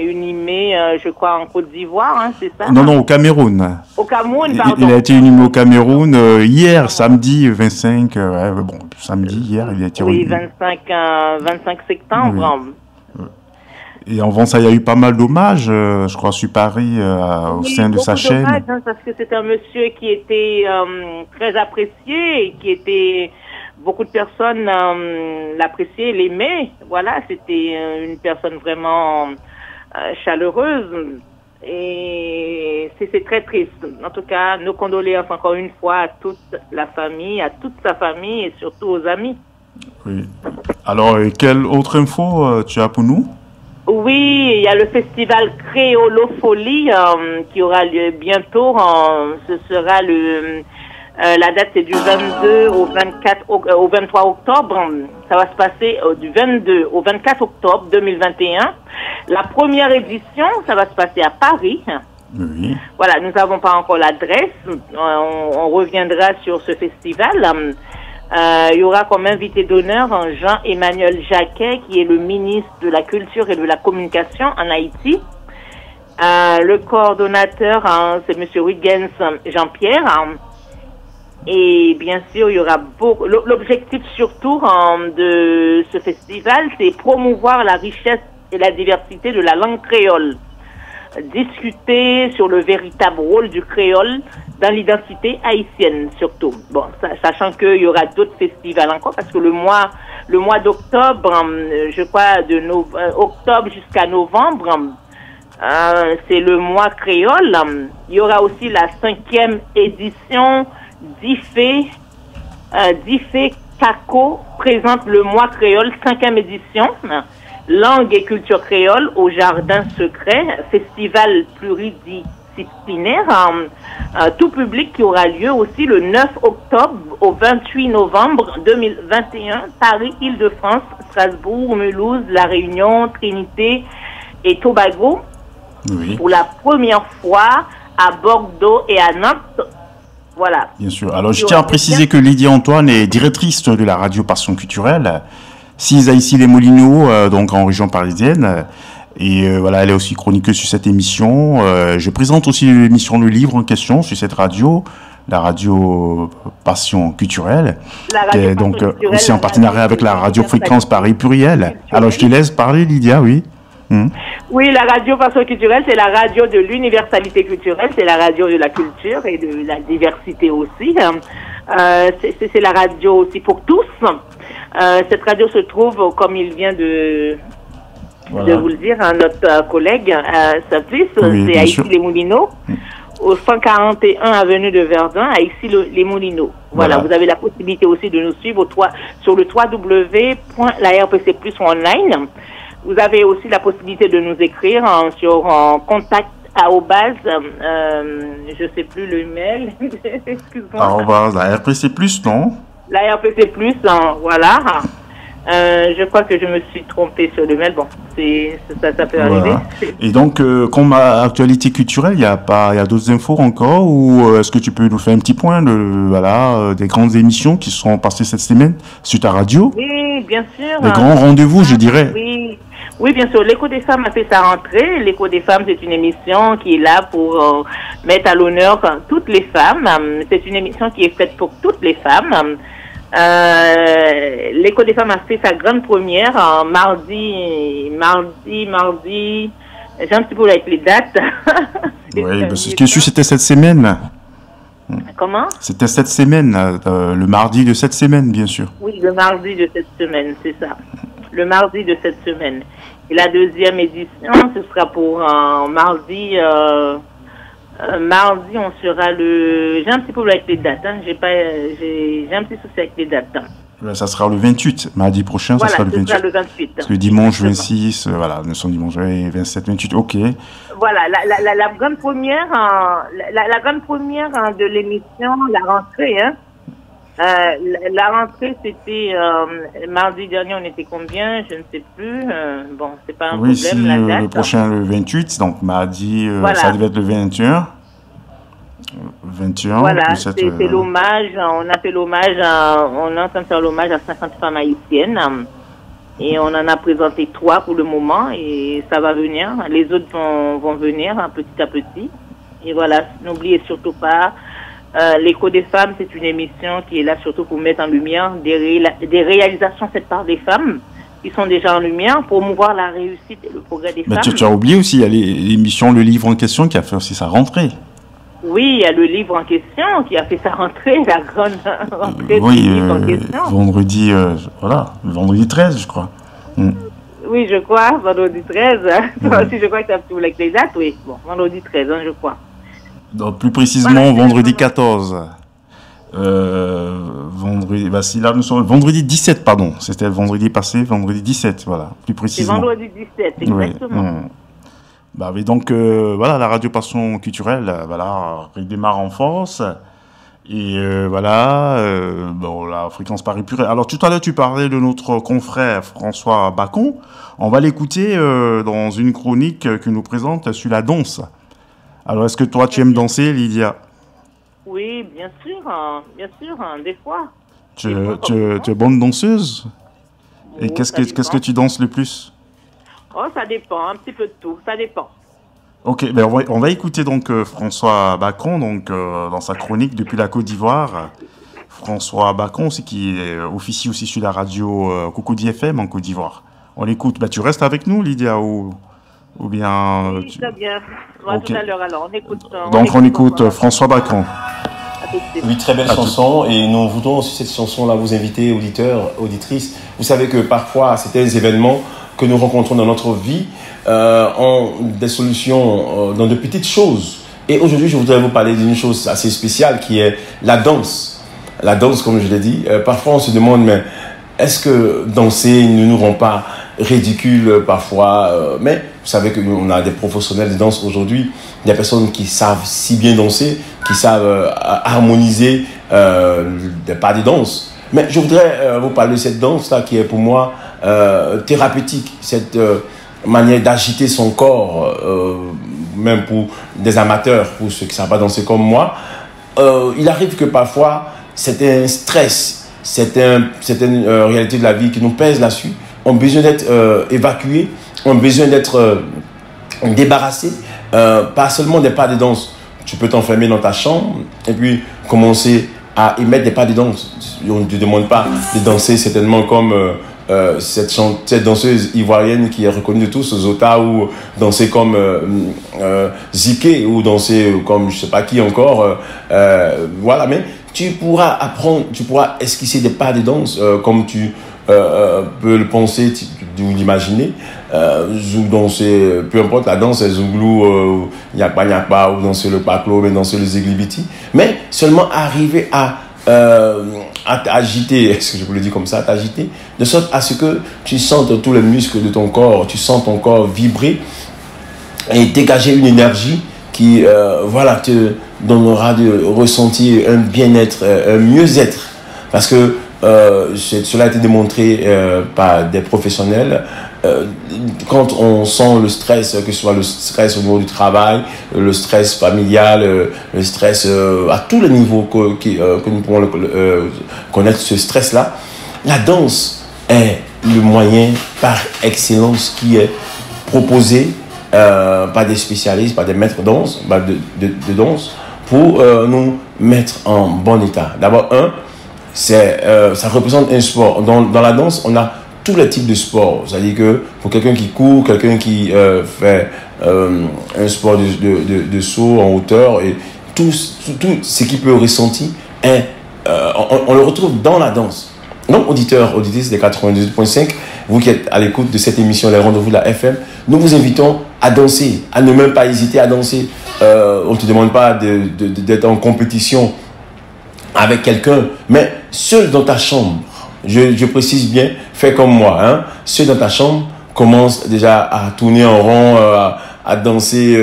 inhumé, je crois, en Côte d'Ivoire, c'est ça? Non, au Cameroun. Au Cameroun, pardon. Il a été inhumé au Cameroun hier, samedi 25, hier, il a été inhumé. Oui, 25 septembre. Oui. Et avant ça, il y a eu pas mal d'hommages, je crois, sur Paris, au sein de sa chaîne. Parce que c'est un monsieur qui était très apprécié et qui était... Beaucoup de personnes l'appréciaient, l'aimaient. Voilà, c'était une personne vraiment chaleureuse. Et c'est très triste. En tout cas, nos condoléances encore une fois à toute la famille, à toute sa famille et surtout aux amis. Oui. Alors, quelle autre info tu as pour nous? Oui, il y a le festival Créolofolie qui aura lieu bientôt. Ce sera la date c'est du 22 au 23 octobre. Ça va se passer du 22 au 24 octobre 2021. La première édition, ça va se passer à Paris. Oui. Voilà, nous n'avons pas encore l'adresse. On reviendra sur ce festival. Il y aura comme invité d'honneur Jean-Emmanuel Jacquet, qui est le ministre de la Culture et de la Communication en Haïti. Le coordonnateur, c'est Monsieur Huygens Jean-Pierre. Et bien sûr, il y aura beaucoup. L'objectif surtout de ce festival, c'est promouvoir la richesse et la diversité de la langue créole. Discuter sur le véritable rôle du créole dans l'identité haïtienne, surtout. Bon, sachant qu'il y aura d'autres festivals encore, parce que le mois d'octobre, je crois, octobre jusqu'à novembre, c'est le mois créole. Il y aura aussi la 5e édition d'IFE Caco présente le mois créole, 5e édition, langue et culture créole au jardin secret, festival pluridisciplinaire, tout public qui aura lieu aussi le 9 octobre au 28 novembre 2021, Paris, Île-de-France, Strasbourg, Mulhouse, La Réunion, Trinité et Tobago. Oui. Pour la première fois à Bordeaux et à Nantes. Voilà. Bien sûr. Alors, je tiens à préciser que Lydia Antoine est directrice de la radio Passion Culturelle, 6 à Issy-les-Moulineaux, donc en région parisienne. Et voilà, elle est aussi chroniqueuse sur cette émission. Je présente aussi l'émission Le Livre en question sur cette radio. la radio Passion Culturelle, La qui radio est donc Passion Culturelle, aussi en la partenariat radio avec la radio Culturelle. Fréquence Paris Pluriel. Alors je te laisse parler, Lydia, oui. Oui, la radio Passion Culturelle, c'est la radio de l'universalité culturelle, c'est la radio de la culture et de la diversité aussi. C'est la radio aussi pour tous. Cette radio se trouve, comme il vient de vous le dire, notre collègue Saplice, Oui, c'est bien à sûr. Issy-les-Moulineaux, au 141 avenue de Verdun, à Issy-les-Moulineaux. Voilà, vous avez la possibilité aussi de nous suivre sur le www.larpc+, online. Vous avez aussi la possibilité de nous écrire sur contact je sais plus le mail. Excuse-moi. La RPC+, non? La RPC+, voilà. Je crois que je me suis trompée sur le mail. Bon, ça peut arriver. Et donc, comme actualité culturelle, il y a d'autres infos encore, ou est-ce que tu peux nous faire un petit point des grandes émissions qui sont passées cette semaine sur ta radio? Oui, bien sûr. Les grands rendez-vous, je dirais. Oui, bien sûr. L'Écho des femmes a fait sa rentrée. L'Écho des femmes, c'est une émission qui est là pour mettre à l'honneur toutes les femmes. C'est une émission qui est faite pour toutes les femmes. L'Écho des femmes a fait sa grande première mardi. J'ai un petit peu avec les dates. Oui, parce que c'était cette semaine. Comment? C'était cette semaine, le mardi de cette semaine, bien sûr. Oui, le mardi de cette semaine, c'est ça. Le mardi de cette semaine. Et la deuxième édition, ce sera pour mardi. Mardi, on sera le... J'ai un petit peu avec les dates. J'ai un petit souci avec les dates. Ça sera le 28. Mardi prochain, voilà, ça sera le 28. Sera le 28. Parce que dimanche 26, nous sommes dimanche 27, 28, ok. Voilà, la grande première, la grande première de l'émission, la rentrée, la rentrée, c'était mardi dernier, on était combien? Je ne sais plus. Bon, c'est pas un problème, la date. Le prochain, le 28, donc mardi, ça devait être le 21. 21. Voilà, c'est l'hommage. On a fait l'hommage, on est en train de faire l'hommage à 50 femmes haïtiennes. Et on en a présenté 3 pour le moment et ça va venir. Les autres vont venir petit à petit. Et voilà, n'oubliez surtout pas, l'Écho des femmes, c'est une émission qui est là surtout pour mettre en lumière des réalisations faites par des femmes qui sont déjà en lumière, pour promouvoir la réussite et le progrès des femmes. Tu as oublié aussi, il y a l'émission Le Livre en question qui a fait aussi sa rentrée. Oui, il y a le livre en question qui a fait sa rentrée, la grande rentrée du livre en question. Vendredi, vendredi 13, je crois. Oui, je crois, vendredi 13. Toi aussi, je crois que tu as tout avec les dates, oui. Bon, vendredi 13, je crois. Donc, plus précisément, vendredi 14. Vendredi 17, pardon. C'était le vendredi passé, vendredi 17, voilà, plus précisément. C'est vendredi 17, exactement. Oui. Donc, la radio Passion Culturelle, redémarre en force. Et la Fréquence Paris Pluriel. Alors, tout à l'heure, tu parlais de notre confrère François Bacon. On va l'écouter dans une chronique qu'il nous présente sur la danse. Alors, est-ce que toi, tu aimes danser, Lydia? Oui, bien sûr, des fois. Tu es bonne danseuse? Et qu'est-ce que tu danses le plus? Oh, ça dépend, un petit peu de tout, ça dépend. Ok, on va écouter donc François Bacon dans sa chronique depuis la Côte d'Ivoire. François Bacon, qui officie aussi sur la radio Cocody FM en Côte d'Ivoire. On l'écoute. Tu restes avec nous, Lydia, ou bien... Oui, très bien. Tout à l'heure, alors, on écoute... on écoute François Bacon. Oui, très belle chanson, et nous voudrons aussi cette chanson-là vous inviter, auditeurs, auditrices. Vous savez que parfois, certains événements que nous rencontrons dans notre vie ont des solutions dans de petites choses. Et aujourd'hui, je voudrais vous parler d'une chose assez spéciale qui est la danse. La danse, comme je l'ai dit, parfois on se demande, mais est-ce que danser ne nous rend pas ridicule parfois? Mais vous savez qu'on a des professionnels de danse aujourd'hui, des personnes qui savent si bien danser, qui savent harmoniser des pas de danse. Mais je voudrais vous parler de cette danse-là qui est pour moi thérapeutique, cette manière d'agiter son corps, même pour des amateurs, pour ceux qui ne savent pas danser comme moi. Il arrive que parfois, c'est un stress, c'est une réalité de la vie qui nous pèse là-dessus. On a besoin d'être évacué, on a besoin d'être débarrassé, pas seulement des pas de danse. Tu peux t'enfermer dans ta chambre et puis commencer à émettre des pas de danse. On ne te demande pas de danser certainement comme cette danseuse ivoirienne qui est reconnue de tous, Zota, ou danser comme Ziké, ou danser comme je sais pas qui encore. Voilà, mais tu pourras apprendre, tu pourras esquisser des pas de danse comme tu peux le penser ou l'imaginer. Danser, peu importe la danse, Zouglou, Nyakpa, ou danser le Paklo, mais danser le Ziglibiti. Mais seulement arriver à t'agiter, est-ce que je peux le dire comme ça, t'agiter, de sorte à ce que tu sentes tous les muscles de ton corps, tu sens ton corps vibrer et dégager une énergie qui te donnera de ressentir un bien-être, un mieux-être. Parce que cela a été démontré par des professionnels. Quand on sent le stress, que ce soit le stress au niveau du travail, le stress familial, le stress à tous les niveaux que nous pouvons connaître, ce stress-là, la danse est le moyen par excellence qui est proposé par des spécialistes, par des maîtres danse, de danse, pour nous mettre en bon état. D'abord, ça représente un sport. Dans la danse, on a tous les types de sports. C'est-à-dire que pour quelqu'un qui court, quelqu'un qui fait un sport de saut en hauteur, et tout ce qu'il peut ressentir, on le retrouve dans la danse. Donc, auditeurs, auditrices des 98.5, vous qui êtes à l'écoute de cette émission, les rendez-vous de la FM, nous vous invitons à danser, à ne même pas hésiter à danser. On ne te demande pas d'être en compétition avec quelqu'un, mais seul dans ta chambre. Je précise bien, fais comme moi, hein. Seul dans ta chambre, commence déjà à tourner en rond, à danser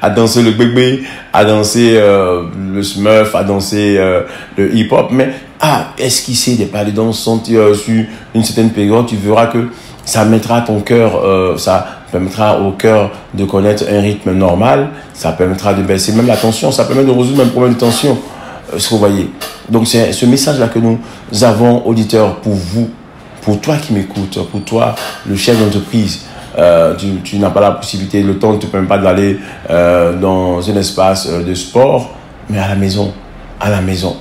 à danser le bébé, à danser le smurf, à danser le hip-hop, mais à esquisser des pas de danse, sentir sur une certaine période, tu verras que ça mettra ton cœur, ça permettra au cœur de connaître un rythme normal, ça permettra de baisser même la tension, ça permet de résoudre même problème de tension. Ce que vous voyez. Donc c'est ce message-là que nous avons, auditeurs, pour vous, pour toi qui m'écoutes, pour toi, le chef d'entreprise. Tu n'as pas la possibilité, le temps ne te permet pas d'aller dans un espace de sport, mais à la maison.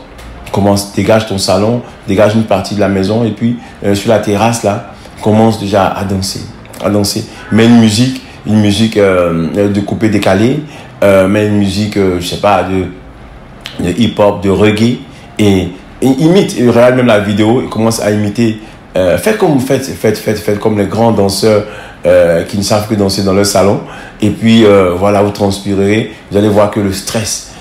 Commence, dégage ton salon, dégage une partie de la maison, et puis sur la terrasse, là, commence déjà à danser. Mets une musique de coupé décalé, mets une musique, je sais pas, de hip-hop, de reggae, et imite, il regarde même la vidéo, et commence à imiter. Faites comme les grands danseurs qui ne savent que danser dans leur salon, et puis voilà, vous transpirerez, vous allez voir que le stress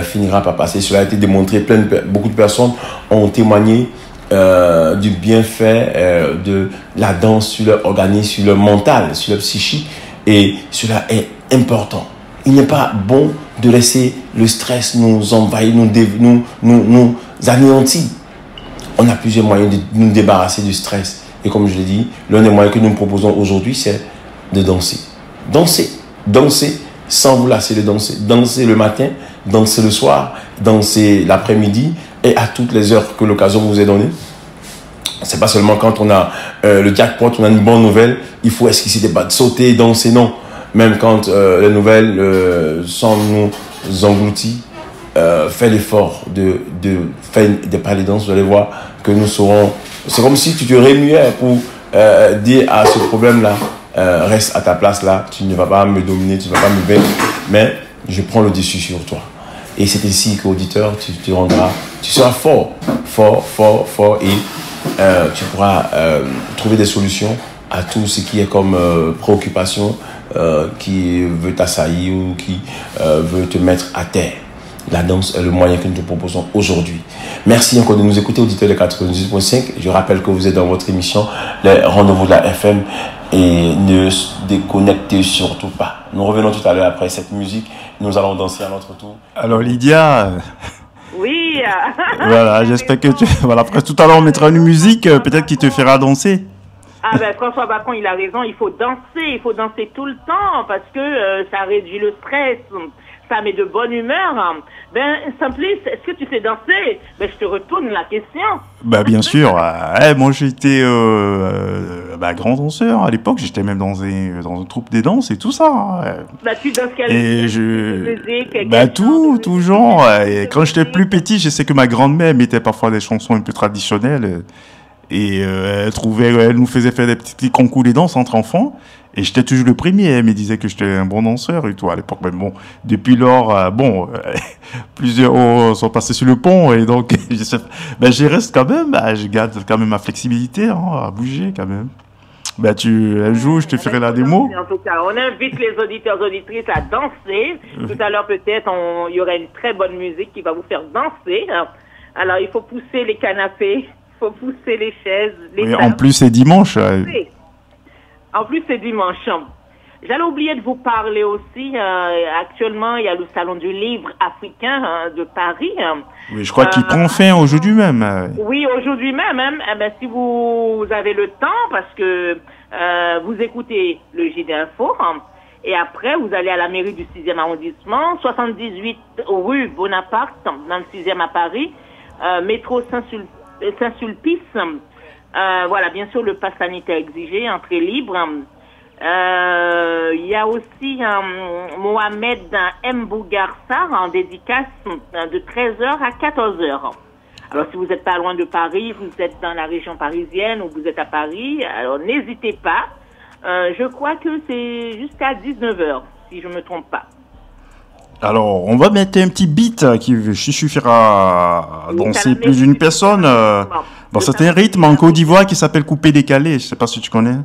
finira par passer. Cela a été démontré, beaucoup de personnes ont témoigné du bienfait de la danse sur leur organisme, sur leur mental, sur leur psychique, et cela est important. Il n'est pas bon de laisser le stress nous envahir, nous anéantir. On a plusieurs moyens de nous débarrasser du stress. Et comme je l'ai dit, l'un des moyens que nous proposons aujourd'hui, c'est de danser. Danser sans vous lasser de danser. Danser le matin, danser le soir, danser l'après-midi et à toutes les heures que l'occasion vous est donnée. C'est pas seulement quand on a le jackpot, on a une bonne nouvelle, il faut esquisser des pas, sauter, danser, non. Même quand les nouvelles sont nous englouties, fais l'effort de faire des pas de danse. Vous allez voir que nous serons... C'est comme si tu te remuais pour dire à ce problème-là, reste à ta place là, tu ne vas pas me dominer, tu ne vas pas me vaincre, mais je prends le dessus sur toi. Et c'est ainsi qu'auditeur, tu te rendras, tu seras fort, et tu pourras trouver des solutions à tout ce qui est comme préoccupation, qui veut t'assaillir ou qui veut te mettre à terre. La danse est le moyen que nous te proposons aujourd'hui. Merci encore de nous écouter, auditeurs de 98.5. Je rappelle que vous êtes dans votre émission, les rendez-vous de la FM, et ne déconnectez surtout pas. Nous revenons tout à l'heure après cette musique. Nous allons danser à notre tour. Alors Lydia... Oui. Voilà, j'espère que tu... Voilà, après tout à l'heure on mettra une musique, peut-être qui te fera danser. Ah ben François Bacon, il a raison, il faut danser tout le temps parce que ça réduit le stress, ça met de bonne humeur. Ben, Simplice, est-ce que tu sais danser? Ben, je te retourne la question. Bah bien sûr, moi j'étais grand danseur à l'époque, j'étais même dans une troupe des danses et tout ça. Bah tu danses quelle musique? Tout genre. Et quand j'étais plus petit, je sais que ma grand-mère mettait parfois des chansons un peu traditionnelles et elle nous faisait faire des petits concours des danses entre enfants. Et j'étais toujours le premier. Elle me disait que j'étais un bon danseur et tout à l'époque. Mais bon, depuis lors, plusieurs sont passés sur le pont et donc je reste quand même. Je garde quand même ma flexibilité à bouger quand même. Un jour, je te ferai la démo. En tout cas, on invite les auditeurs, auditrices à danser. Tout à l'heure, peut-être, il y aura une très bonne musique qui va vous faire danser. Alors, il faut pousser les canapés, il faut pousser les chaises, les en plus, c'est dimanche. En plus, c'est dimanche. J'allais oublier de vous parler aussi. Actuellement, il y a le Salon du Livre africain de Paris. Oui, je crois qu'il prend fin aujourd'hui même. Oui, aujourd'hui même. Si vous avez le temps, parce que vous écoutez le JD Info, et après, vous allez à la mairie du 6e arrondissement, 78 rue Bonaparte, dans le 6e à Paris, métro Saint-Sulpice. Voilà, bien sûr, le pass sanitaire exigé, entrée libre. Il y a aussi Mohamed M. Bougarsar en dédicace de 13h à 14h. Alors, si vous n'êtes pas loin de Paris, vous êtes dans la région parisienne ou vous êtes à Paris, alors n'hésitez pas. Je crois que c'est jusqu'à 19h, si je ne me trompe pas. Alors, on va mettre un petit beat qui suffira à danser plus d'une personne dans certains rythmes en Côte d'Ivoire qui s'appelle Coupé Décalé. Je ne sais pas si tu connais.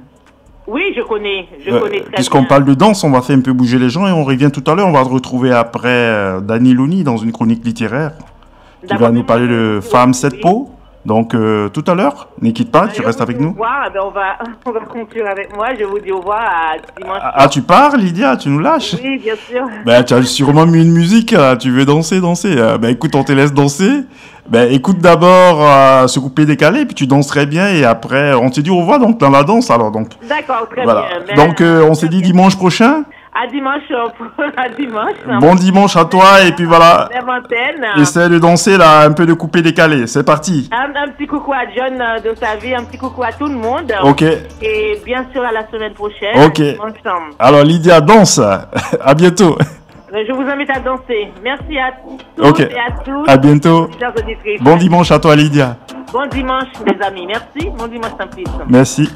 Oui, je connais très bien. Puisqu'on parle de danse, on va faire un peu bouger les gens et on revient tout à l'heure. On va te retrouver après Dany Loni dans une chronique littéraire qui va nous parler de Femme 7 pots. Donc, tout à l'heure, ne quitte pas, tu restes avec nous. On va conclure avec moi. Je vous dis au revoir à dimanche. Tu pars, Lydia, tu nous lâches? Oui, bien sûr. Tu as sûrement mis une musique, tu veux danser. Écoute, on te laisse danser. Écoute d'abord ce coupé décalé, puis tu danserais bien, et après, on te dit au revoir donc, dans la danse. Alors, donc. D'accord, très voilà. bien. Donc, on s'est dit dimanche prochain. À dimanche. Bon dimanche à toi, et puis voilà. Antenne. Essaie de danser là, un peu de coupé décalé. C'est parti. Un petit coucou à John de sa vie, un petit coucou à tout le monde. Ok. Et bien sûr à la semaine prochaine. Ok. Alors Lydia, danse. À bientôt. Je vous invite à danser. Merci à tous et à tous. À bientôt. Bon dimanche à toi, Lydia. Bon dimanche, mes amis. Merci. Bon dimanche, Simplice. Merci.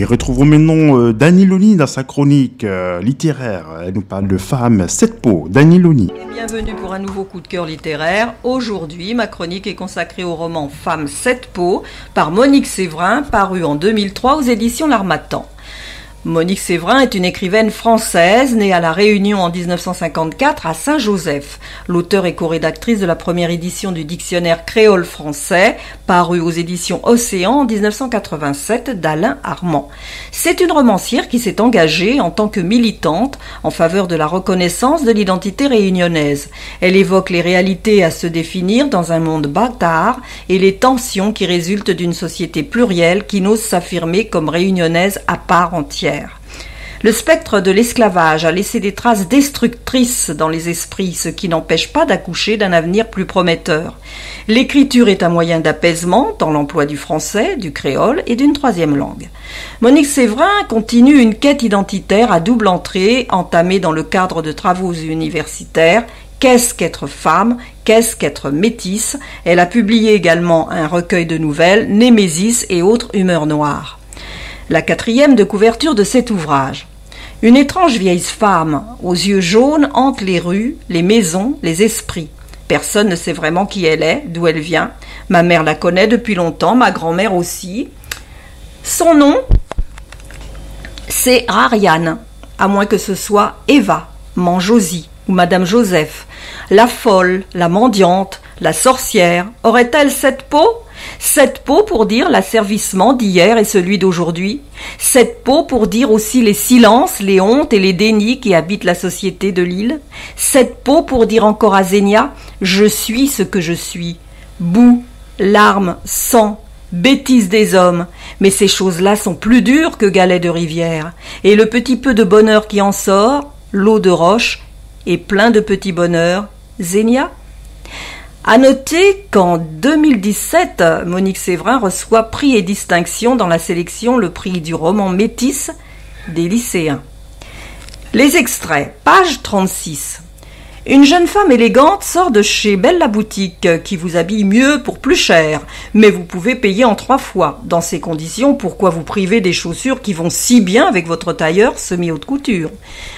Retrouvons maintenant Dany Loni dans sa chronique littéraire. Elle nous parle de Femme 7 pots. Dany Loni. Bienvenue pour un nouveau coup de cœur littéraire. Aujourd'hui, ma chronique est consacrée au roman Femme 7 pots par Monique Séverin, paru en 2003 aux éditions L'Harmattan. Monique Séverin est une écrivaine française née à La Réunion en 1954 à Saint-Joseph. L'auteure est co-rédactrice de la première édition du dictionnaire créole français, paru aux éditions Océan en 1987 d'Alain Armand. C'est une romancière qui s'est engagée en tant que militante en faveur de la reconnaissance de l'identité réunionnaise. Elle évoque les réalités à se définir dans un monde bâtard et les tensions qui résultent d'une société plurielle qui n'ose s'affirmer comme réunionnaise à part entière. Le spectre de l'esclavage a laissé des traces destructrices dans les esprits, ce qui n'empêche pas d'accoucher d'un avenir plus prometteur. L'écriture est un moyen d'apaisement dans l'emploi du français, du créole et d'une troisième langue. Monique Séverin continue une quête identitaire à double entrée, entamée dans le cadre de travaux universitaires Qu'est-ce qu'être femme? Qu'est-ce qu'être métisse? Elle a publié également un recueil de nouvelles, Némésis et autres humeurs noires. La 4e de couverture de cet ouvrage. Une étrange vieille femme, aux yeux jaunes, hante les rues, les maisons, les esprits. Personne ne sait vraiment qui elle est, d'où elle vient. Ma mère la connaît depuis longtemps, ma grand-mère aussi. Son nom, c'est Ariane, à moins que ce soit Eva, Manjosie ou Madame Joseph. La folle, la mendiante, la sorcière, aurait-elle 7 peaux? 7 peaux pour dire l'asservissement d'hier et celui d'aujourd'hui. 7 peaux pour dire aussi les silences, les hontes et les dénis qui habitent la société de l'île. 7 peaux pour dire encore à Zénia, je suis ce que je suis. Boue, larmes, sang, bêtises des hommes. Mais ces choses-là sont plus dures que galets de rivière. Et le petit peu de bonheur qui en sort, l'eau de roche, est plein de petits bonheurs. Zénia? À noter qu'en 2017, Monique Séverin reçoit prix et distinction dans la sélection le prix du roman métis des lycéens. Les extraits, page 36. Une jeune femme élégante sort de chez Belle la boutique qui vous habille mieux pour plus cher, mais vous pouvez payer en 3 fois. Dans ces conditions, pourquoi vous priver des chaussures qui vont si bien avec votre tailleur semi-haute couture?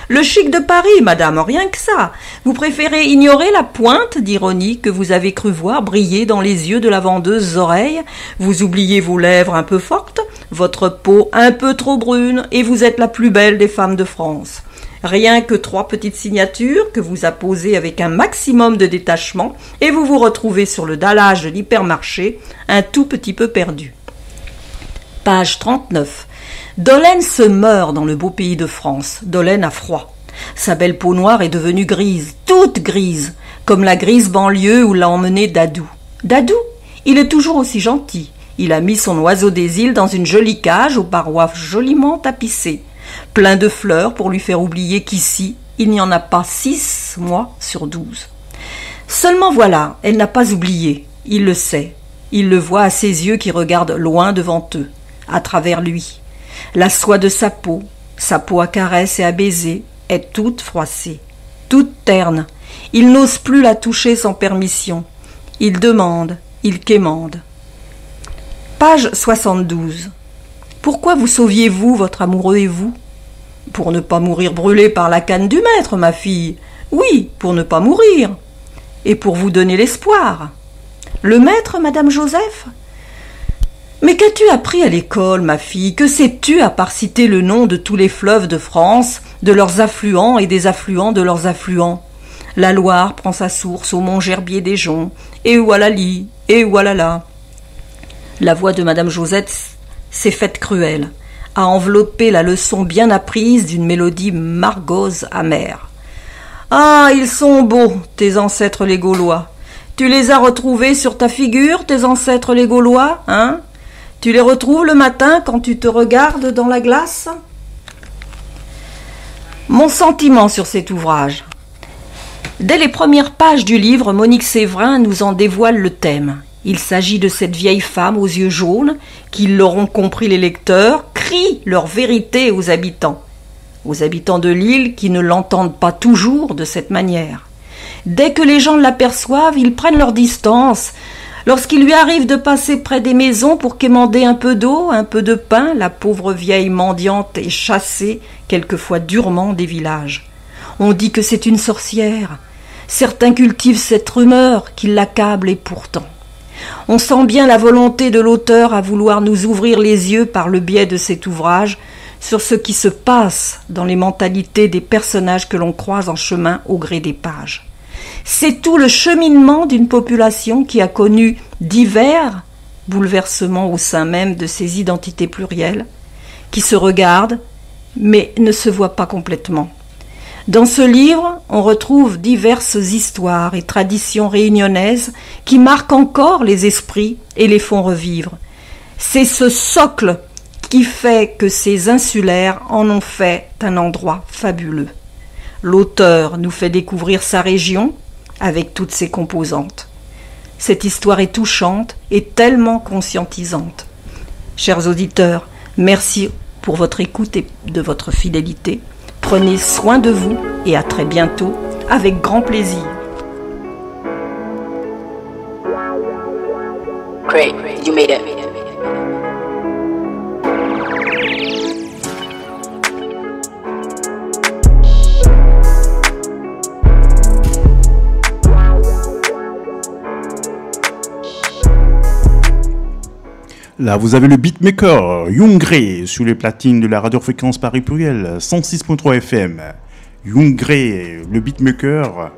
Le chic de Paris, madame, rien que ça. Vous préférez ignorer la pointe d'ironie que vous avez cru voir briller dans les yeux de la vendeuse Oreille. Vous oubliez vos lèvres un peu fortes, votre peau un peu trop brune, et vous êtes la plus belle des femmes de France. Rien que 3 petites signatures que vous apposez avec un maximum de détachement et vous vous retrouvez sur le dallage de l'hypermarché, un tout petit peu perdu. Page 39. Dolène se meurt dans le beau pays de France. Dolène a froid. Sa belle peau noire est devenue grise, toute grise, comme la grise banlieue où l'a emmené Dadou. Dadou, il est toujours aussi gentil. Il a mis son oiseau des îles dans une jolie cage aux parois joliment tapissées. Plein de fleurs pour lui faire oublier qu'ici, il n'y en a pas 6 mois sur 12. Seulement voilà, elle n'a pas oublié. Il le sait. Il le voit à ses yeux qui regardent loin devant eux, à travers lui. La soie de sa peau à caresse et à baiser, est toute froissée, toute terne. Il n'ose plus la toucher sans permission. Il demande, il quémande. Page 72. Pourquoi vous sauviez-vous votre amoureux et vous? Pour ne pas mourir brûlé par la canne du maître, ma fille. Oui, pour ne pas mourir. Et pour vous donner l'espoir. Le maître, Madame Joseph? Mais qu'as-tu appris à l'école, ma fille? Que sais-tu à part citer le nom de tous les fleuves de France, de leurs affluents et des affluents de leurs affluents? La Loire prend sa source au mont Gerbier des Joncs, et oualali, et oualala. La voix de Madame Joseph s'est faite cruelle, a enveloppé la leçon bien apprise d'une mélodie margose amère. Ah, ils sont beaux, tes ancêtres les Gaulois. Tu les as retrouvés sur ta figure, tes ancêtres les Gaulois, hein? Tu les retrouves le matin quand tu te regardes dans la glace? Mon sentiment sur cet ouvrage. Dès les premières pages du livre, Monique Séverin nous en dévoile le thème. Il s'agit de cette vieille femme aux yeux jaunes, qui l'auront compris les lecteurs, crie leur vérité aux habitants de l'île qui ne l'entendent pas toujours de cette manière. Dès que les gens l'aperçoivent, ils prennent leur distance. Lorsqu'il lui arrive de passer près des maisons pour quémander un peu d'eau, un peu de pain, la pauvre vieille mendiante est chassée, quelquefois durement, des villages. On dit que c'est une sorcière. Certains cultivent cette rumeur qui l'accable et pourtant. On sent bien la volonté de l'auteur à vouloir nous ouvrir les yeux par le biais de cet ouvrage sur ce qui se passe dans les mentalités des personnages que l'on croise en chemin au gré des pages. C'est tout le cheminement d'une population qui a connu divers bouleversements au sein même de ses identités plurielles, qui se regardent mais ne se voient pas complètement. Dans ce livre, on retrouve diverses histoires et traditions réunionnaises qui marquent encore les esprits et les font revivre. C'est ce socle qui fait que ces insulaires en ont fait un endroit fabuleux. L'auteur nous fait découvrir sa région avec toutes ses composantes. Cette histoire est touchante et tellement conscientisante. Chers auditeurs, merci pour votre écoute et de votre fidélité. Prenez soin de vous et à très bientôt, avec grand plaisir. Great, you made it. Là, vous avez le beatmaker Young Gray sur les platines de la radio-fréquence Paris Pluriel 106.3 FM. Young Gray, le beatmaker.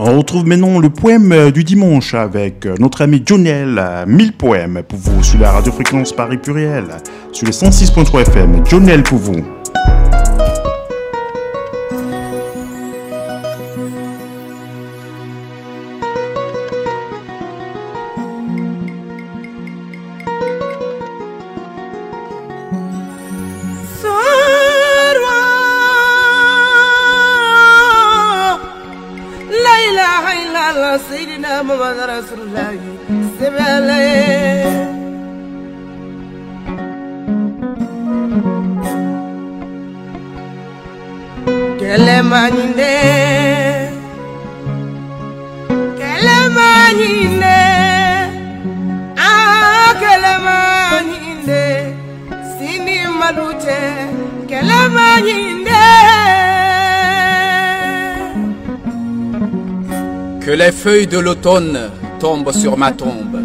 On retrouve maintenant le poème du dimanche avec notre ami Jonel. 1000 poèmes pour vous sur la radio-fréquence Paris Pluriel, sur les 106.3 FM. Jonel pour vous. Que les feuilles de l'automne tombent sur ma tombe,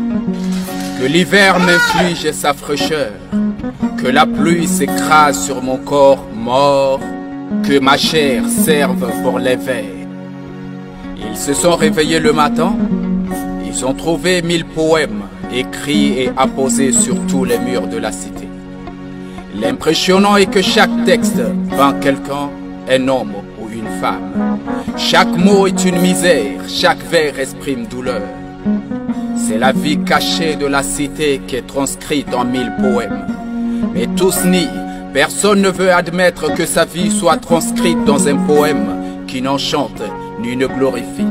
que l'hiver m'inflige sa fraîcheur, que la pluie s'écrase sur mon corps mort, que ma chair serve pour les vers. Ils se sont réveillés le matin, ils ont trouvé 1000 poèmes écrits et apposés sur tous les murs de la cité. L'impressionnant est que chaque texte peint quelqu'un, un homme ou une femme. Chaque mot est une misère, chaque vers exprime douleur. C'est la vie cachée de la cité qui est transcrite en 1000 poèmes. Mais tous nient, personne ne veut admettre que sa vie soit transcrite dans un poème qui n'enchante ni ne glorifie.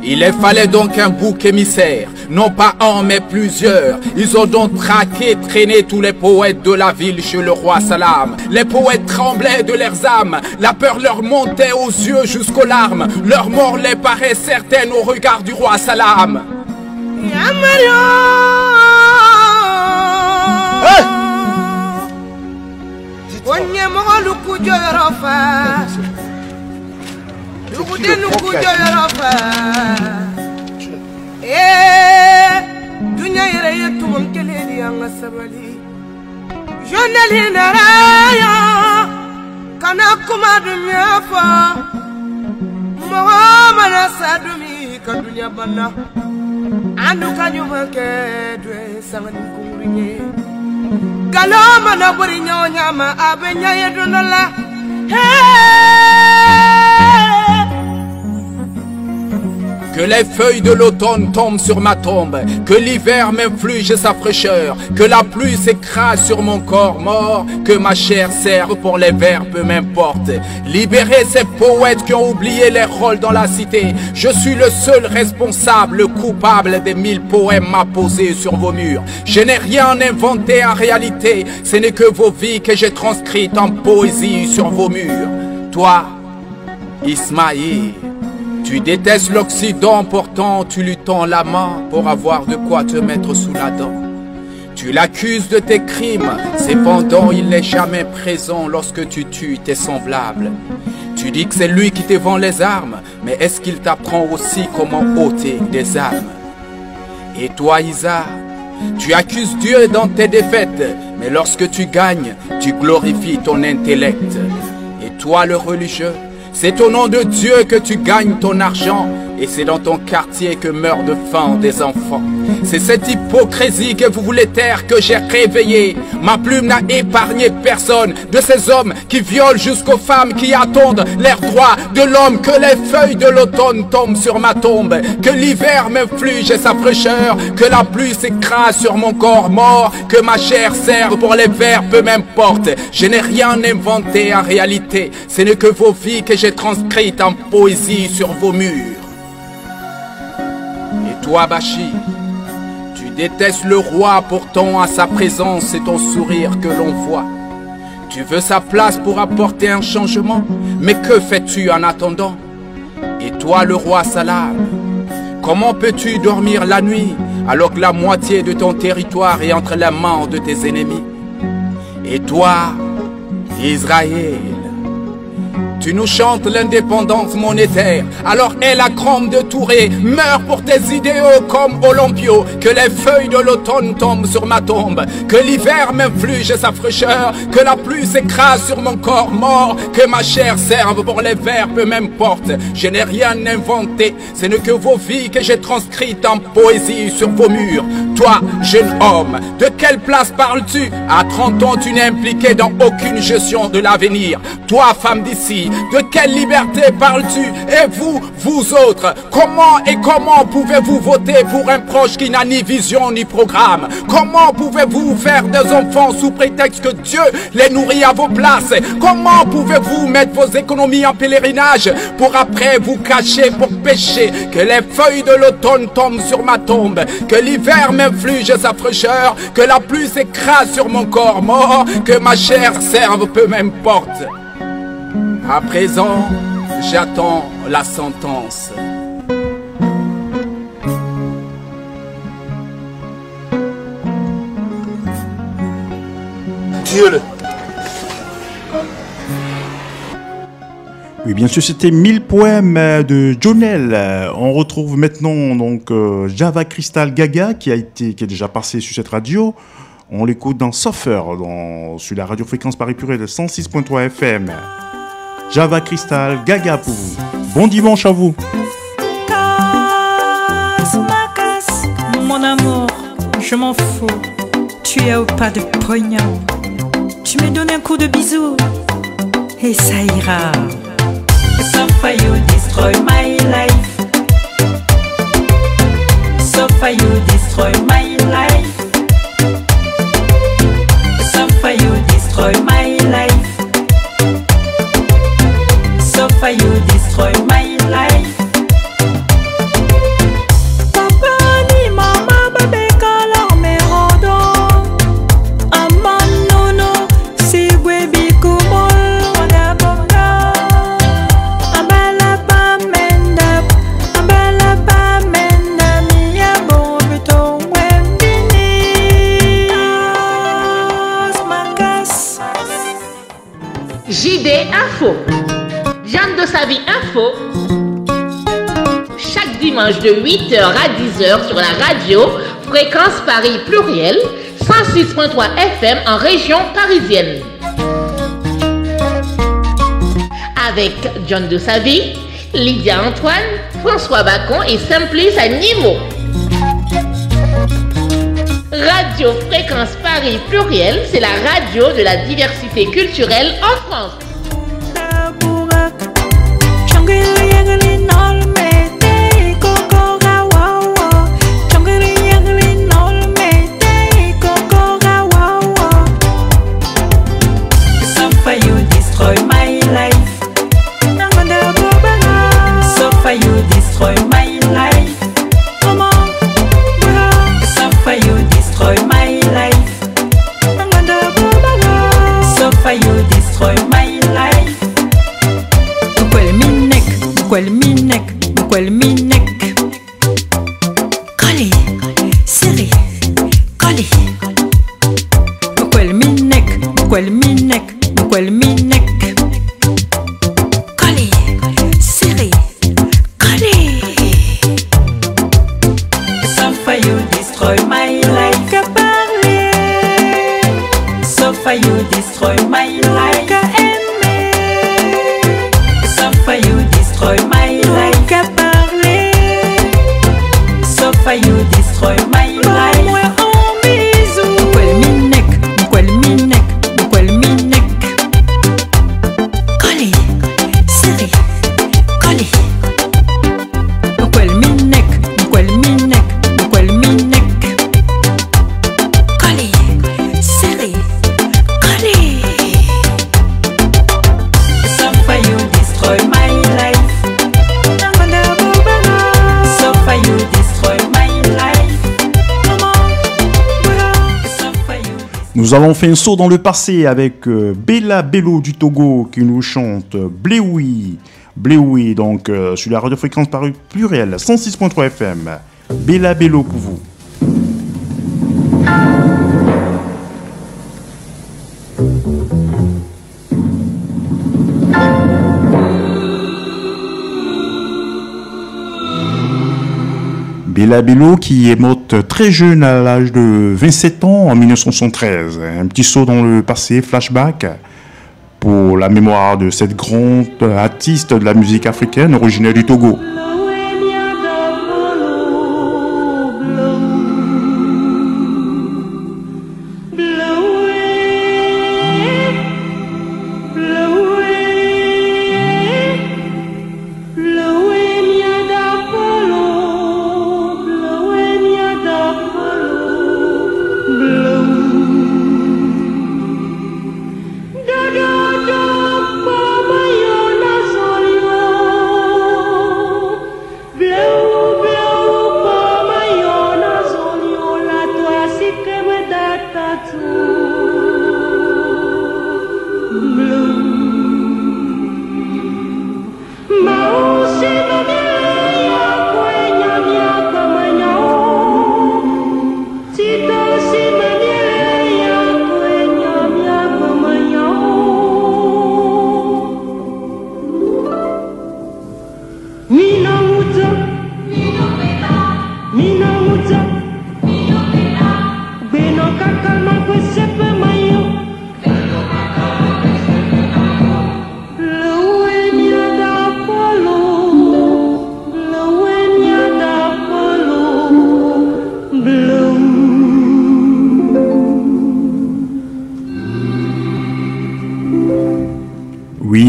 Il leur fallait donc un bouc émissaire, non pas un mais plusieurs. Ils ont donc traqué, traîné tous les poètes de la ville chez le roi Salam. Les poètes tremblaient de leurs âmes, la peur leur montait aux yeux jusqu'aux larmes. Leur mort les paraît certaine au regard du roi Salam. Dunya yere yetumum keleli anga sabali Jonel naraya kana kuma dunya fa Muhammad sadumi ka dunya bana andu kanyuma ke dwe sangani kurinye galama na bori nyama abenya yedunola Que les feuilles de l'automne tombent sur ma tombe, que l'hiver m'inflige sa fraîcheur, que la pluie s'écrase sur mon corps mort, que ma chair serve pour les vers, peu m'importe. Libérez ces poètes qui ont oublié les rôles dans la cité. Je suis le seul responsable, le coupable des 1000 poèmes apposés sur vos murs. Je n'ai rien inventé en réalité, ce n'est que vos vies que j'ai transcrites en poésie sur vos murs. Toi, Ismaïl, tu détestes l'Occident, pourtant tu lui tends la main pour avoir de quoi te mettre sous la dent. Tu l'accuses de tes crimes, cependant il n'est jamais présent lorsque tu tues tes semblables. Tu dis que c'est lui qui te vend les armes, mais est-ce qu'il t'apprend aussi comment ôter des âmes? Et toi Isa, tu accuses Dieu dans tes défaites, mais lorsque tu gagnes, tu glorifies ton intellect. Et toi le religieux, c'est au nom de Dieu que tu gagnes ton argent, et c'est dans ton quartier que meurent de faim des enfants. C'est cette hypocrisie que vous voulez taire que j'ai réveillée. Ma plume n'a épargné personne, de ces hommes qui violent jusqu'aux femmes qui attendent leurs droits de l'homme. Que les feuilles de l'automne tombent sur ma tombe, que l'hiver m'inflige sa fraîcheur, que la pluie s'écrase sur mon corps mort, que ma chair serve pour les vers, peu m'importe. Je n'ai rien inventé en réalité, ce n'est que vos vies que j'ai transcrites en poésie sur vos murs. Et toi Bachir, tu détestes le roi, pourtant à sa présence c'est ton sourire que l'on voit. Tu veux sa place pour apporter un changement, mais que fais-tu en attendant? Et toi le roi Salam, comment peux-tu dormir la nuit alors que la moitié de ton territoire est entre les mains de tes ennemis? Et toi, Israël, tu nous chantes l'indépendance monétaire, alors aie la crampe de Touré, meurs pour tes idéaux comme Olympio. Que les feuilles de l'automne tombent sur ma tombe, que l'hiver m'inflige sa fraîcheur, que la pluie s'écrase sur mon corps mort, que ma chair serve pour les vers, peu m'importe. Je n'ai rien inventé, ce n'est que vos vies que j'ai transcrites en poésie sur vos murs. Toi, jeune homme, de quelle place parles-tu? À 30 ans, tu n'es impliqué dans aucune gestion de l'avenir. Toi, femme d'ici, de quelle liberté parles-tu? Et vous, vous autres, comment pouvez-vous voter pour un proche qui n'a ni vision ni programme? Comment pouvez-vous faire des enfants sous prétexte que Dieu les nourrit à vos places? Comment pouvez-vous mettre vos économies en pèlerinage pour après vous cacher pour pécher? Que les feuilles de l'automne tombent sur ma tombe, que l'hiver m'inflige sa fraîcheur, que la pluie s'écrase sur mon corps mort, que ma chair serve, peu m'importe. À présent, j'attends la sentence. Dieu. Oui, bien sûr, c'était 1000 poèmes de Jonel. On retrouve maintenant donc Java Crystal Gaga qui est déjà passé sur cette radio. On l'écoute dans Suffer sur la radio Fréquence Paris Pluriel 106.3 FM. Java Crystal Gaga pour vous. Bon dimanche à vous. Mon amour, je m'en fous. Tu es au pas de poignard. Tu me donnes un coup de bisou et ça ira. So far you destroy my life. So far you destroy my life. So far you destroy my life. So far you destroy my life. Papa ni mama bébé kala me rodo. Aman nono si webi kumol wada bonga. Abala pa menda miya bobito wembini. Makas. JD Info. Jeanne de sa vie info, chaque dimanche de 8h à 10h sur la radio Fréquence Paris Pluriel 106.3 FM en région parisienne. Avec John de sa vie, Lydia Antoine, François Bacon et Simplice Animo. Radio Fréquence Paris Pluriel, c'est la radio de la diversité culturelle en France. destroy my life. Bukwel minek, bukwel minek, bukwel minek. Collé, serré, collé. Bukwel minek, bukwel minek, bukwel minek. Collé, serré, collé. Suffer you destroy my life. Que parler. Suffer you destroy my life. Que aimer. Suffer you destroy my life. Que parler. Suffer you destroy my life. Moi en bisou. Bukwel minek, bukwel minek, bukwel minek. Collé, serré, collé. Bukwel minek, bukwel minek, bukwel minek. Collé, serré, collé. Suffer you destroy my life. Suffer you destroy my life. Suffer you. Nous avons fait un saut dans le passé avec Bella Bello du Togo qui nous chante Bléoui. Bléoui, donc sur la radiofréquence parue plurielle 106.3 FM. Bella Bello pour vous. Bella Bello qui est morte très jeune à l'âge de 27 ans en 1973. Un petit saut dans le passé, flashback, pour la mémoire de cette grande artiste de la musique africaine originaire du Togo.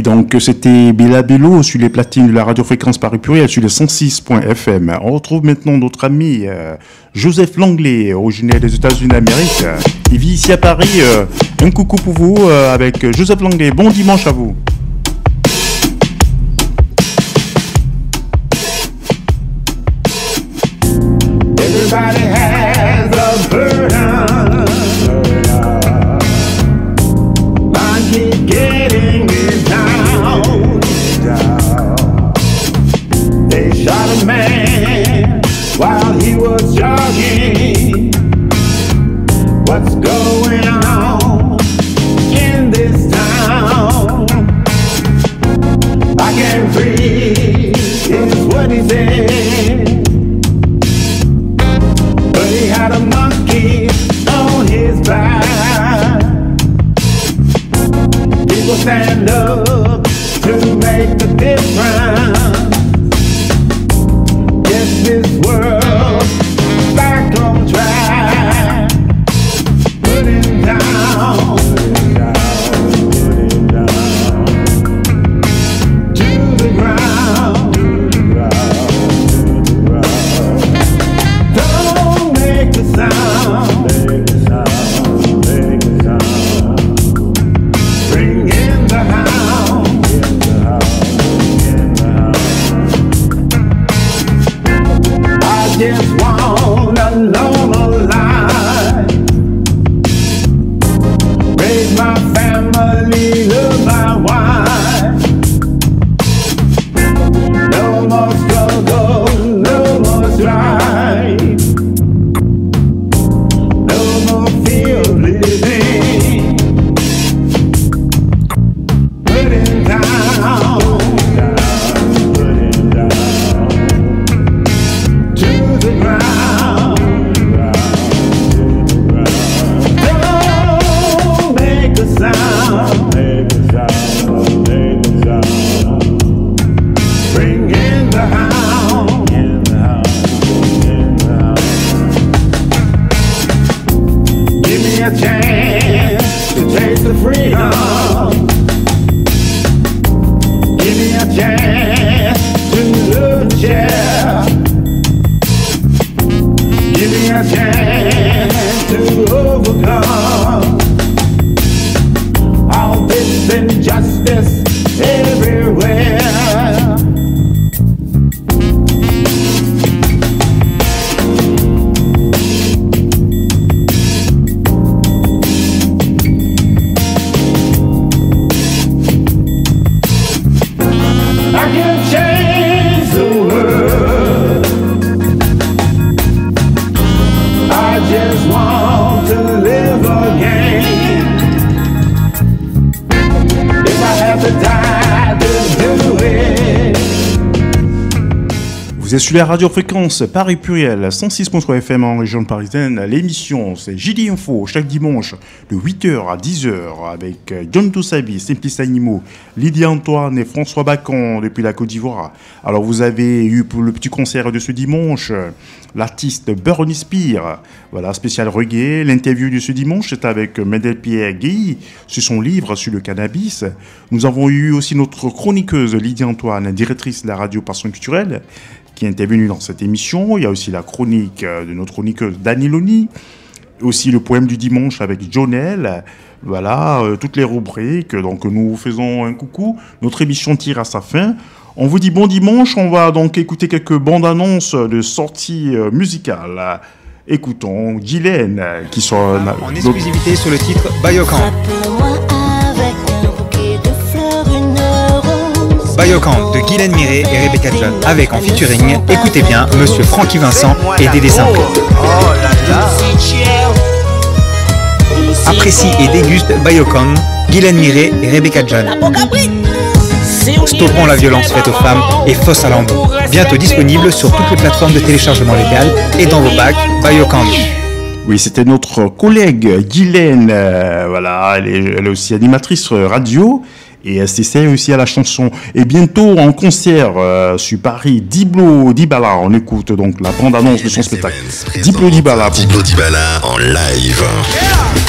Donc c'était Bella Bello sur les platines de la radiofréquence Paris Pluriel sur le 106.fm. On retrouve maintenant notre ami Joseph Langlais, originaire des États-Unis d'Amérique. Il vit ici à Paris. Un coucou pour vous avec Joseph Langlais. Bon dimanche à vous. Everybody has a burden. I keep getting it down. They shot a man while he was jogging. What's going on in this town? I can't breathe, is what he said. But he had a monkey on his back. People stand up to make the difference. Get this world back on track. Put him down, to the ground. Don't make a sound. Bring in the hound. I chance to look, yeah. Give me a chance to overcome all this injustice everywhere. I can change the world. I just want to live again. If I have to die to do it. Vous êtes sur la radio-fréquence Paris Pluriel, 106.3 FM en région parisienne. L'émission, c'est JD Info, chaque dimanche, de 8h à 10h, avec John Tossabi, Simplice Animaux, Lydie Antoine et François Bacon, depuis la Côte d'Ivoire. Alors, vous avez eu pour le petit concert de ce dimanche, l'artiste Burnie Spear, voilà, spécial reggae. L'interview de ce dimanche, c'est avec Medel Pierre Guy, sur son livre sur le cannabis. Nous avons eu aussi notre chroniqueuse Lydie Antoine, directrice de la radio Passion Culturelle, qui est intervenue dans cette émission. Il y a aussi la chronique de notre chroniqueuse Dani Loni, aussi le poème du dimanche avec Jonel. Voilà, toutes les rubriques. Donc nous vous faisons un coucou. Notre émission tire à sa fin. On vous dit bon dimanche. On va donc écouter quelques bandes annonces de sorties musicales. Écoutons Guylaine qui sont en exclusivité sur le titre Bayokan. Bayokan de Guylaine Miré et Rebecca John, avec en featuring, écoutez bien, Monsieur Francky Vincent et Dédé Simple. Apprécie et déguste Bayokan, Guylaine Miré et Rebecca John. Stoppons la violence faite aux femmes et fausse à l'embout. Bientôt disponible sur toutes les plateformes de téléchargement légal et dans vos bacs, Bayokan. Oui, c'était notre collègue Guylaine, voilà, elle est aussi animatrice radio. Et elle s'essaie aussi à la chanson. Et bientôt en concert sur Paris, Diblo Dibala. On écoute donc la bande-annonce de son spectacle. Diblo Dibala. Diblo Dibala en live.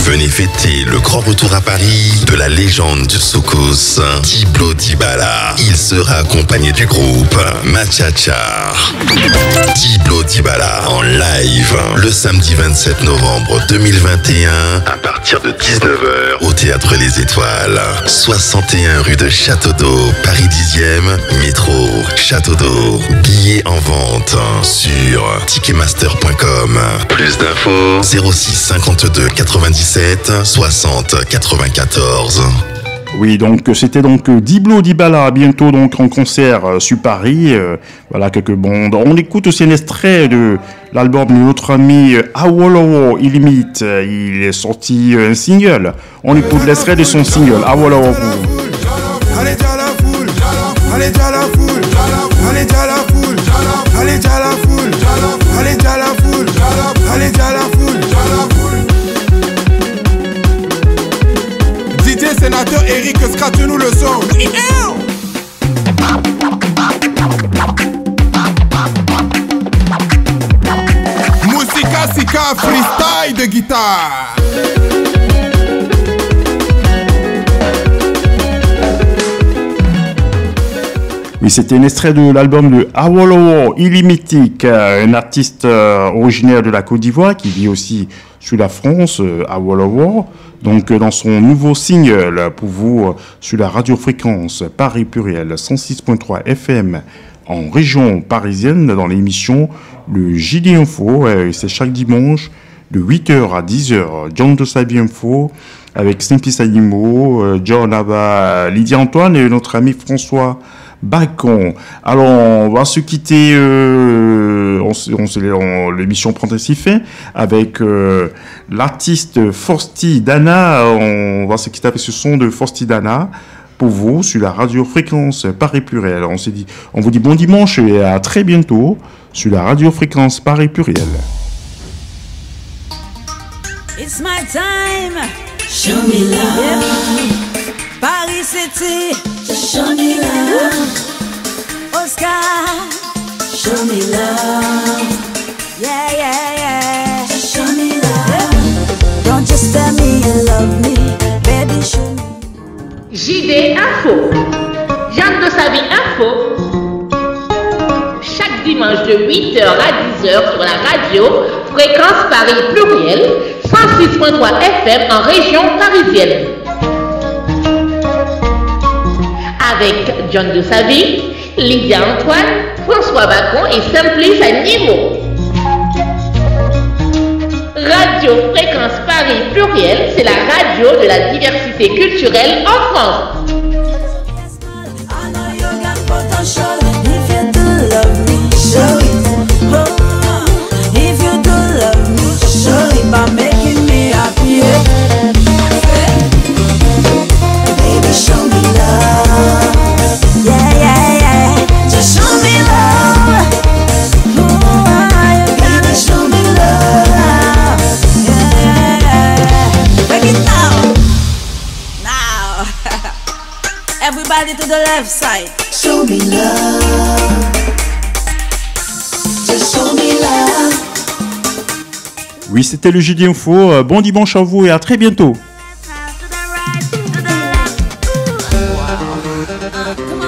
Venez fêter le grand retour à Paris de la légende du soukous, Diblo Dibala. Il sera accompagné du groupe Machacha. Diblo Dibala en live le samedi 27 novembre 2021 à partir de 19h au Théâtre Les Étoiles, 61 rue de Château d'Eau, Paris 10e, métro Château d'Eau. Billets en vente sur ticketmaster.com. Plus d'infos 06 52 97 60 94. Oui, donc c'était donc Diblo Dibala, bientôt donc en concert sur Paris. Voilà quelques bandes. On écoute aussi un extrait de l'album de notre ami Awolowo Illimit. Il est sorti un single. On écoute l'extrait de son single Awolowo. Allez déjà la foule, allez déjà la foule, allez déjà la foule, allez déjà la foule, allez déjà la foule, allez déjà la foule. DJ sénateur Eric, scratch-nous le son. Musica Sika freestyle de guitare. Oui, c'était un extrait de l'album de Awolowo Illimitic, un artiste originaire de la Côte d'Ivoire qui vit aussi sur la France, Awolowo. Donc, dans son nouveau single pour vous sur la radiofréquence Paris Pluriel 106.3 FM en région parisienne dans l'émission Le JD Info. C'est chaque dimanche de 8h à 10h. John Tossabi Info avec Simplice Animaux, John Abba, Lydie Antoine et notre ami François Bacon. Alors, on va se quitter, l'émission prend ainsi fin avec l'artiste Forsti Dana. On va se quitter avec ce son de Forsti Dana pour vous sur la radio fréquence Paris Pluriel. On vous dit bon dimanche et à très bientôt sur la radio fréquence Paris Pluriel. It's my time. Show me love. Paris City. Show me love. Oscar. Show me love. Yeah, yeah, yeah. Show me love. Don't just tell me you love me. Baby, show me. JD Info. John de sa vie info. Chaque dimanche de 8h à 10h sur la radio Fréquence Paris Pluriel 106.3 FM en région parisienne. Avec John de sa vie, Lydia Antoine, François Bacon et Simplice Animo. Radio Fréquence Paris Pluriel, c'est la radio de la diversité culturelle en France. Everybody to the left side. Show me love. Just show me love. Oui, c'était le JD Info. Bon dimanche à vous et à très bientôt. Come on.